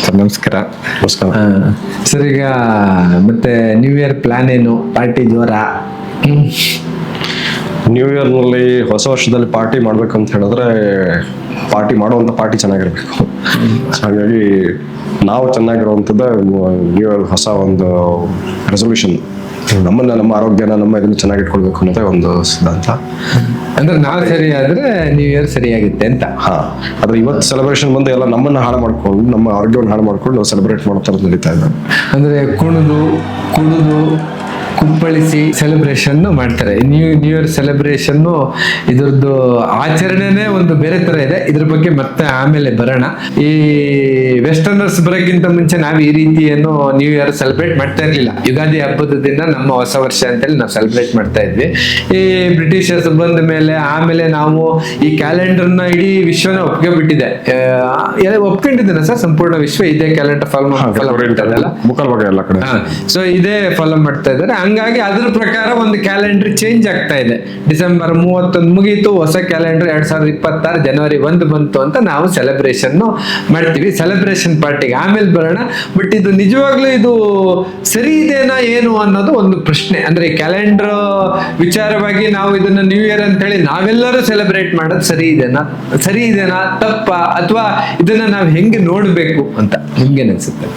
Sir ನಮಸ್ಕಾರ. ನಮಸ್ಕಾರ. Sir ಈಗ ಮತ್ತೆ ನ್ಯೂ ಇಯರ್ ಪ್ಲಾನ್ ಏನು? ಪಾರ್ಟಿ ಜೋರ? ನ್ಯೂ ಇಯರ್ನಲ್ಲಿ ಹೊಸ ವರ್ಷದಲ್ಲಿ ಪಾರ್ಟಿ ಮಾಡ್ಬೇಕು ಅಂತ ಹೇಳಿದ್ರೆ ಪಾರ್ಟಿ ಮಾಡುವಂಥ ಪಾರ್ಟಿ ಚೆನ್ನಾಗಿರ್ಬೇಕು. ಹಾಗಾಗಿ ನಾವು ಚೆನ್ನಾಗಿರುವಂಥದ್ದು ನ್ಯೂ ಇಯರ್ ಹೊಸ ಒಂದು ರೆಸೊಲ್ಯೂಷನ್, ನಮ್ಮ ಆರೋಗ್ಯನ ನಮ್ಮ ಇದನ್ನು ಚೆನ್ನಾಗಿ ಇಟ್ಕೊಳ್ಬೇಕು ಅನ್ನೋದೇ ಒಂದು ಸಿದ್ಧಾಂತ. ಅಂದ್ರೆ ನಾವು ಸರಿ ಆದ್ರೆ ನ್ಯೂ ಇಯರ್ ಸರಿಯಾಗುತ್ತೆ ಅಂತ. ಆದ್ರೆ ಇವತ್ತು ಸೆಲೆಬ್ರೇಷನ್ ಬಂದು ಎಲ್ಲ ನಮ್ಮನ್ನ ಹಾಳು ಮಾಡ್ಕೊಂಡು, ನಮ್ಮ ಆರೋಗ್ಯವನ್ನು ಹಾಳು ಮಾಡ್ಕೊಂಡು ನಾವು ಸೆಲೆಬ್ರೇಟ್ ಮಾಡೋ ಥರದ್ದು ನಡೀತಾ ಇದೆ. ಅಂದ್ರೆ ಕುಣಿದು ಕುಪ್ಪಳಿಸಿ ಸೆಲೆಬ್ರೇಷನ್ ಮಾಡ್ತಾರೆ. ನ್ಯೂ ಇಯರ್ ಸೆಲೆಬ್ರೇಷನ್ ಇದ್ರದ್ದು ಆಚರಣೆನೇ ಒಂದು ಬೇರೆ ತರ ಇದೆ. ಇದ್ರ ಬಗ್ಗೆ ಮತ್ತೆ ಆಮೇಲೆ ಬರೋಣ. ಈ ವೆಸ್ಟರ್ನರ್ಸ್ ಬರೋಕ್ಕಿಂತ ಮುಂಚೆ ನಾವು ಈ ರೀತಿ ಏನು ನ್ಯೂ ಇಯರ್ ಸೆಲೆಬ್ರೇಟ್ ಮಾಡ್ತಾ ಇರ್ಲಿಲ್ಲ. ಯುಗಾದಿ ಹಬ್ಬದ ದಿನ ನಮ್ಮ ಹೊಸ ವರ್ಷ ಅಂತೇಳಿ ನಾವು ಸೆಲೆಬ್ರೇಟ್ ಮಾಡ್ತಾ ಇದ್ವಿ. ಈ ಬ್ರಿಟಿಷರ್ಸ್ ಬಂದ ಮೇಲೆ ಆಮೇಲೆ ನಾವು ಈ ಕ್ಯಾಲೆಂಡರ್ನ ಇಡೀ ವಿಶ್ವನ ಒಪ್ಕೊಂಡ್ಬಿಟ್ಟಿದೆ. ಒಪ್ಕೊಂಡಿದ್ದೇನೆ ಸರ್, ಸಂಪೂರ್ಣ ವಿಶ್ವ ಇದೇ ಕ್ಯಾಲೆಂಡರ್ ಫಾಲೋ ಸೊ ಇದೇ ಫಾಲೋ ಮಾಡ್ತಾ ಇದ್ದಾರೆ. ಹಂಗಾಗಿ ಅದ್ರ ಪ್ರಕಾರ ಒಂದು ಕ್ಯಾಲೆಂಡರ್ ಚೇಂಜ್ ಆಗ್ತಾ ಇದೆ. ಡಿಸೆಂಬರ್ 31 ಮುಗೀತು, ಹೊಸ ಕ್ಯಾಲೆಂಡರ್ 2026 ಜನವರಿ 1 ಬಂತು ಅಂತ ನಾವು ಸೆಲೆಬ್ರೇಷನ್ ಮಾಡ್ತೀವಿ. ಸೆಲೆಬ್ರೇಷನ್ ಪಾರ್ಟಿಗೆ ಆಮೇಲೆ ಬರೋಣ. ಬಟ್ ಇದು ನಿಜವಾಗ್ಲೂ ಇದು ಸರಿ ಇದೆನಾ ಏನು ಅನ್ನೋದು ಒಂದು ಪ್ರಶ್ನೆ. ಅಂದ್ರೆ ಕ್ಯಾಲೆಂಡರ್ ವಿಚಾರವಾಗಿ ನಾವು ಇದನ್ನ ನ್ಯೂ ಇಯರ್ ಅಂತ ಹೇಳಿ ನಾವೆಲ್ಲರೂ ಸೆಲೆಬ್ರೇಟ್ ಮಾಡೋದು ಸರಿ ಇದೆನಾ ತಪ್ಪ, ಅಥವಾ ಇದನ್ನ ನಾವು ಹೆಂಗೆ ನೋಡ್ಬೇಕು ಅಂತ ನಿಮ್ಗೇನ್ ಅನ್ಸುತ್ತೆ?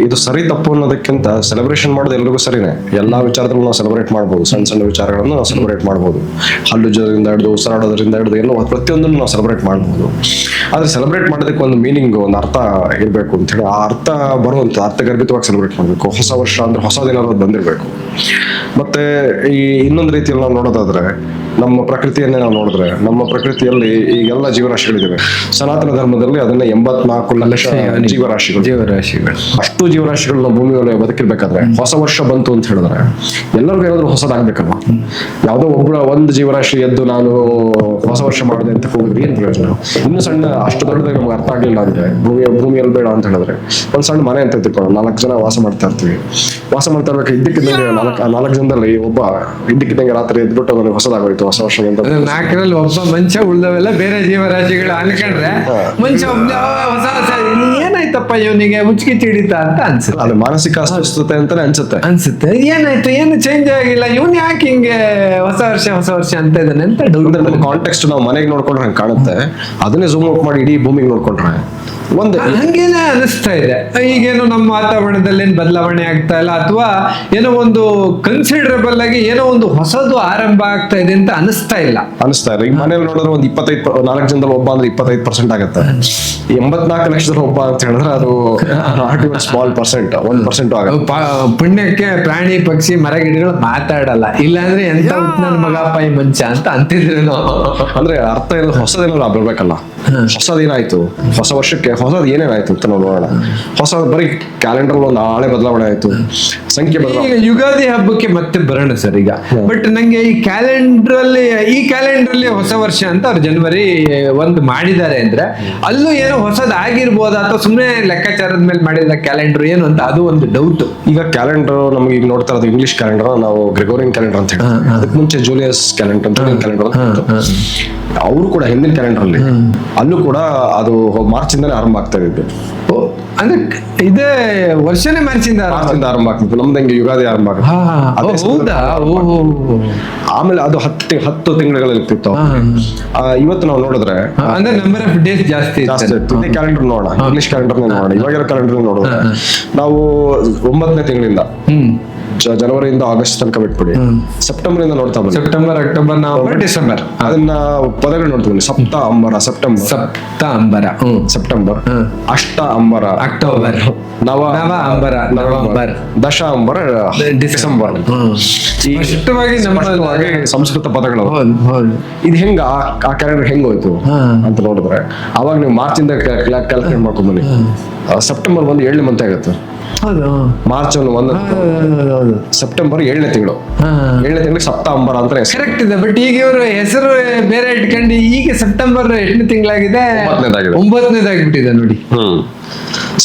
ಇದು ಸರಿ ತಪ್ಪು ಅನ್ನೋದಕ್ಕಿಂತ ಸೆಲೆಬ್ರೇಷನ್ ಮಾಡೋದು ಎಲ್ರಿಗೂ ಸರಿನೇ. ಎಲ್ಲಾ ವಿಚಾರದಲ್ಲೂ ನಾವು ಸೆಲೆಬ್ರೇಟ್ ಮಾಡ್ಬೋದು. ಸಣ್ಣ ವಿಚಾರಗಳನ್ನು ನಾವು ಸೆಲೆಬ್ರೇಟ್ ಮಾಡ್ಬೋದು. ಹಲ್ಲುಜ್ಜೋದ್ರಿಂದ ಹಿಡಿದು ಉಸಿರಾಡೋದ್ರಿಂದ ಹಿಡಿದು ಎಲ್ಲ ಪ್ರತಿಯೊಂದನ್ನು ನಾವು ಸೆಲೆಬ್ರೇಟ್ ಮಾಡ್ಬೋದು. ಆದ್ರೆ ಸೆಲೆಬ್ರೇಟ್ ಮಾಡೋದಕ್ಕೆ ಒಂದು ಮೀನಿಂಗ್, ಒಂದು ಅರ್ಥ ಇರಬೇಕು ಅಂತ ಹೇಳಿ, ಆ ಅರ್ಥ ಬರುವಂತ ಅರ್ಥಗರ್ಭಿತವಾಗಿ ಸೆಲೆಬ್ರೇಟ್ ಮಾಡಬೇಕು. ಹೊಸ ವರ್ಷ ಅಂದ್ರೆ ಹೊಸ ದಿನ ಬಂದಿರಬೇಕು. ಮತ್ತೆ ಈ ಇನ್ನೊಂದು ರೀತಿಯಲ್ಲಿ ನಾವು ನೋಡೋದಾದ್ರೆ, ನಮ್ಮ ಪ್ರಕೃತಿಯನ್ನೇ ನಾವು ನೋಡಿದ್ರೆ, ನಮ್ಮ ಪ್ರಕೃತಿಯಲ್ಲಿ ಈಗೆಲ್ಲ ಜೀವರಾಶಿಗಳಿವೆ. ಸನಾತನ ಧರ್ಮದಲ್ಲಿ ಅದನ್ನ 84 ಲಕ್ಷ ಜೀವರಾಶಿಗಳು. ಅಷ್ಟು ಜೀವರಾಶಿಗಳು ನಾವು ಭೂಮಿ ಮೇಲೆ ಬದುಕಿರ್ಬೇಕಾದ್ರೆ ಹೊಸ ವರ್ಷ ಬಂತು ಅಂತ ಹೇಳಿದ್ರೆ ಎಲ್ಲರಿಗೂ ಏನಾದ್ರು ಹೊಸದಾಗ್ಬೇಕಲ್ವಾ? ಯಾವ್ದೋ ಒಂದು ಜೀವರಾಶಿ ಎದ್ದು ನಾನು ಹೊಸ ವರ್ಷ ಮಾಡಿದೆ ಅಂತ ಹೋಗಿದ್ರೆ ಏನ್ ಪ್ರಯೋಜನ? ಇನ್ನು ಸಣ್ಣ ಅಷ್ಟು ದೊಡ್ಡದಾಗಿ ನಮ್ಗೆ ಅರ್ಥ ಆಗ್ಲಿಲ್ಲ ಅಂದ್ರೆ, ಭೂಮಿಯಲ್ಲಿ ಬೇಡ ಅಂತ ಹೇಳಿದ್ರೆ ಒಂದ್ ಸಣ್ಣ ಮನೆ ಅಂತ ತಿಳ್ಕೊಳ್ಳೋಣ. 4 ಜನ ವಾಸ ಮಾಡ್ತಾ ಇರ್ತೀವಿ. ವಾಸ ಮಾಡ್ತಾ ಇರ್ಬೇಕು, ಇದ್ದಕ್ಕಿದ್ದಂಗೆ 4 ಜನದಲ್ಲಿ ಒಬ್ಬ ಇದ್ದಕ್ಕಿದ್ದಂಗೆ ರಾತ್ರಿ ಎದ್ಬಿಟ್ಟು ನನಗೆ ಹೊಸದಾಗೋಯ್ತು, ಹೊಸ ವರ್ಷ ಅಂತ. 4ರಲ್ಲಿ ಒಬ್ಬ ಮಂಚ, ಉಳ್ದವೆಲ್ಲ ಬೇರೆ ಜೀವರಾಶಿಗಳು ಅನ್ಕೊಂಡ್ರೆ ಮಂಚ ಹೊಸ ಏನಾಯ್ತಪ್ಪ ಇವನಿಗೆ ಮುಚ್ಕಿ ಹಿಡಿತಾ ಅಂತ ಅನ್ಸುತ್ತೆ. ಅದು ಮಾನಸಿಕ ಅಸ್ವಸ್ಥತೆ ಅಂತಾನೆ ಅನ್ಸುತ್ತೆ. ಏನಾಯ್ತು, ಏನು ಚೇಂಜ್ ಆಗಿಲ್ಲ, ಇವನ್ ಯಾಕೆ ಹಿಂಗೆ ಹೊಸ ವರ್ಷ ಅಂತ ಇದ್ದಾನೆ ಅಂತ ನಮ್ಮ ಕಾಂಟೆಕ್ಸ್ಟ್ ನಾವು ಮನೆಗೆ ನೋಡ್ಕೊಂಡ್ರೆ ಹಂಗೆ ಕಾಣುತ್ತೆ. ಅದನ್ನೇ ಝೂಮ್ ಔಟ್ ಮಾಡಿ ಇಡೀ ಭೂಮಿಗೆ ನೋಡ್ಕೊಂಡ್ರೆ ಹಂಗೇನೆ ಅನಿಸ್ತಾ ಇದೆ. ಈಗೇನು ನಮ್ಮ ವಾತಾವರಣದಲ್ಲಿ ಏನು ಬದಲಾವಣೆ ಆಗ್ತಾ ಇಲ್ಲ, ಅಥವಾ ಏನೋ ಒಂದು ಕನ್ಸಿಡರಬಲ್ ಆಗಿ ಏನೋ ಒಂದು ಹೊಸದು ಆರಂಭ ಆಗ್ತಾ ಇದೆ ಅಂತ ಅನಿಸ್ತಾ ಇಲ್ಲ. ಈಗ ಮನೇಲಿ ನೋಡಿದ್ರೆ ಒಂದು 4 ಜನದಲ್ಲಿ ಒಬ್ಬ ಅಂದ್ರೆ 25% ಆಗುತ್ತೆ. 84 ಲಕ್ಷದಲ್ಲಿ ಒಬ್ಬ ಅಂತ ಹೇಳಿದ್ರೆ ಅದು ಸ್ಮಾಲ್ ಪರ್ಸೆಂಟ್, 1% ಆಗುತ್ತೆ. ಪುಣ್ಯಕ್ಕೆ ಪ್ರಾಣಿ ಪಕ್ಷಿ ಮರ ಗಿಡಗಳು ಮಾತಾಡಲ್ಲ. ಇಲ್ಲಾಂದ್ರೆ ಎಂತ ನನ್ನ ಮಗಪ್ಪ ಈ ಮಂಚ ಅಂತ ಅಂತಿದ್ರು. ಅಂದ್ರೆ ಅರ್ಥ ಏನು, ಹೊಸದೇನೋ ಬರ್ಬೇಕಲ್ಲ. ಹೊಸದೇನಾಯ್ತು, ಹೊಸ ವರ್ಷಕ್ಕೆ ಹೊಸದ್ ಏನೇನಾಯ್ತು ಅಂತ ನಾವು ನೋಡೋಣ. ಹೊಸ ಬರೀ ಕ್ಯಾಲೆಂಡರ್ ಒಂದು ಹಳೆ ಬದಲಾವಣೆ ಆಯ್ತು, ಸಂಖ್ಯೆ ಬದಲಾವಣೆ. ಈಗ ಯುಗಾದಿ ಹಬ್ಬಕ್ಕೆ ಮತ್ತೆ ಬರೋಣ ಸರ್. ಈಗ ಬಟ್ ನಂಗೆ ಈ ಕ್ಯಾಲೆಂಡರ್ ಹೊಸ ವರ್ಷ ಅಂತ ಅವ್ರು ಜನವರಿ 1 ಮಾಡಿದ್ದಾರೆ ಅಂದ್ರೆ ಅಲ್ಲೂ ಏನೋ ಹೊಸದ್ ಆಗಿರ್ಬೋದಾ, ಅಥವಾ ಸುಮ್ಮನೆ ಲೆಕ್ಕಾಚಾರದ ಮೇಲೆ ಮಾಡಿದ ಕ್ಯಾಲೆಂಡರ್ ಏನು ಅಂತ ಅದು ಒಂದು ಡೌಟ್. ಈಗ ಕ್ಯಾಲೆಂಡರ್ ನಮ್ಗೆ ಈಗ ನೋಡ್ತಾ ಇರೋದು ಇಂಗ್ಲಿಷ್ ಕ್ಯಾಲೆಂಡರ್, ನಾವು ಗ್ರೆಗೋರಿಯನ್ ಕ್ಯಾಲೆಂಡರ್ ಅಂತ ಹೇಳಿ. ಅದಕ್ಕೆ ಮುಂಚೆ ಜೂಲಿಯಸ್ ಕ್ಯಾಲೆಂಡರ್ ಅವರು ಕೂಡ ಹಿಂದಿನ ಕ್ಯಾಲೆಂಡರ್ ಅಲ್ಲಿ ಅಲ್ಲೂ ಕೂಡ ಅದು ಮಾರ್ಚ್ ಇಂದಾನೆ ಆರಂಭ ಆಗ್ತಾ ಇದ್ದು. ಅಂದ್ರೆ ಇದೇ ವರ್ಷನೇ ಮಾರ್ಚಿಂದ ಆರಂಭ ಆಗ್ತಿತ್ತು. ನಮ್ದು ಹೆಂಗೆ ಯುಗಾದಿ ಆರಂಭ ಆಗುತ್ತೆ. ಆಮೇಲೆ ಅದು 10 ತಿಂಗಳಲ್ಲಿ ಇರ್ತಿತ್ತು. ಇವತ್ತು ನಾವು ನೋಡಿದ್ರೆ ಅಂದ್ರೆ ನಂಬರ್ ಆಫ್ ಡೇಸ್ ಜಾಸ್ತಿ ಕ್ಯಾಲೆಂಡರ್ ನೋಡೋಣ, ಇಂಗ್ಲಿಷ್ ಕ್ಯಾಲೆಂಡರ್ ನೋಡೋಣ, ಇವಾಗಿರೋ ಕ್ಯಾಲೆಂಡರ್ ನೋಡೋಣ. ನಾವು 9ನೇ ತಿಂಗಳಿಂದ ಜನವರಿಯಿಂದ ಆಗಸ್ಟ್ ತನಕ ಬಿಟ್ಬಿಡಿ, ಸೆಪ್ಟೆಂಬರ್ ಇಂದ ನೋಡ್ತಾ ಬನ್ನಿ. ಸೆಪ್ಟೆಂಬರ್, ಅಕ್ಟೋಬರ್, ನವೆಂಬರ್, ಡಿಸೆಂಬರ್ ಅದನ್ನ ಪದಗಳು ನೋಡ್ತೀವಿ. ಸಪ್ತ ಅಂಬರ ಸೆಪ್ಟೆಂಬರ್, ಅಷ್ಟ ಅಂಬರ ಅಕ್ಟೋಬರ್, ನವ ಅಂಬರ ನವೆಂಬರ್, ದಶ ಅಂಬರ ಡಿಸೆಂಬರ್. ಸಂಸ್ಕೃತ ಪದಗಳು ಇದು ಹೆಂಗ ಆ ಕ್ಯಾಲೆಂಡರ್ ಹೆಂಗ್ ಹೋಯ್ತು ಅಂತ ನೋಡಿದ್ರೆ, ಅವಾಗ ನೀವು ಮಾರ್ಚ್ ಇಂದ ಕ್ಯಾಲ್ಕುಲೇಟ್ ಮಾಡ್ಕೊಂಡ್ ಬನ್ನಿ. ಸೆಪ್ಟೆಂಬರ್ 1 7ನೇ ಮಂತ್ ಆಗುತ್ತೆ. ಮಾರ್ಚ್ 1 ಸೆಪ್ಟೆಂಬರ್ 7ನೇ ತಿಂಗಳು, 7ನೇ ತಿಂಗಳಿಗೆ ಸಪ್ತ ಅಂಬರ ಅಂತ ಕರೆಕ್ಟ್ ಇದೆ. ಬಟ್ ಈಗ ಇವರು ಹೆಸರು ಬೇರೆ ಇಟ್ಕೊಂಡು ಈಗ ಸೆಪ್ಟೆಂಬರ್ 8ನೇ ತಿಂಗಳಾಗಿದೆ, 9ನೇದಾಗ್ಬಿಟ್ಟಿದೆ ನೋಡಿ.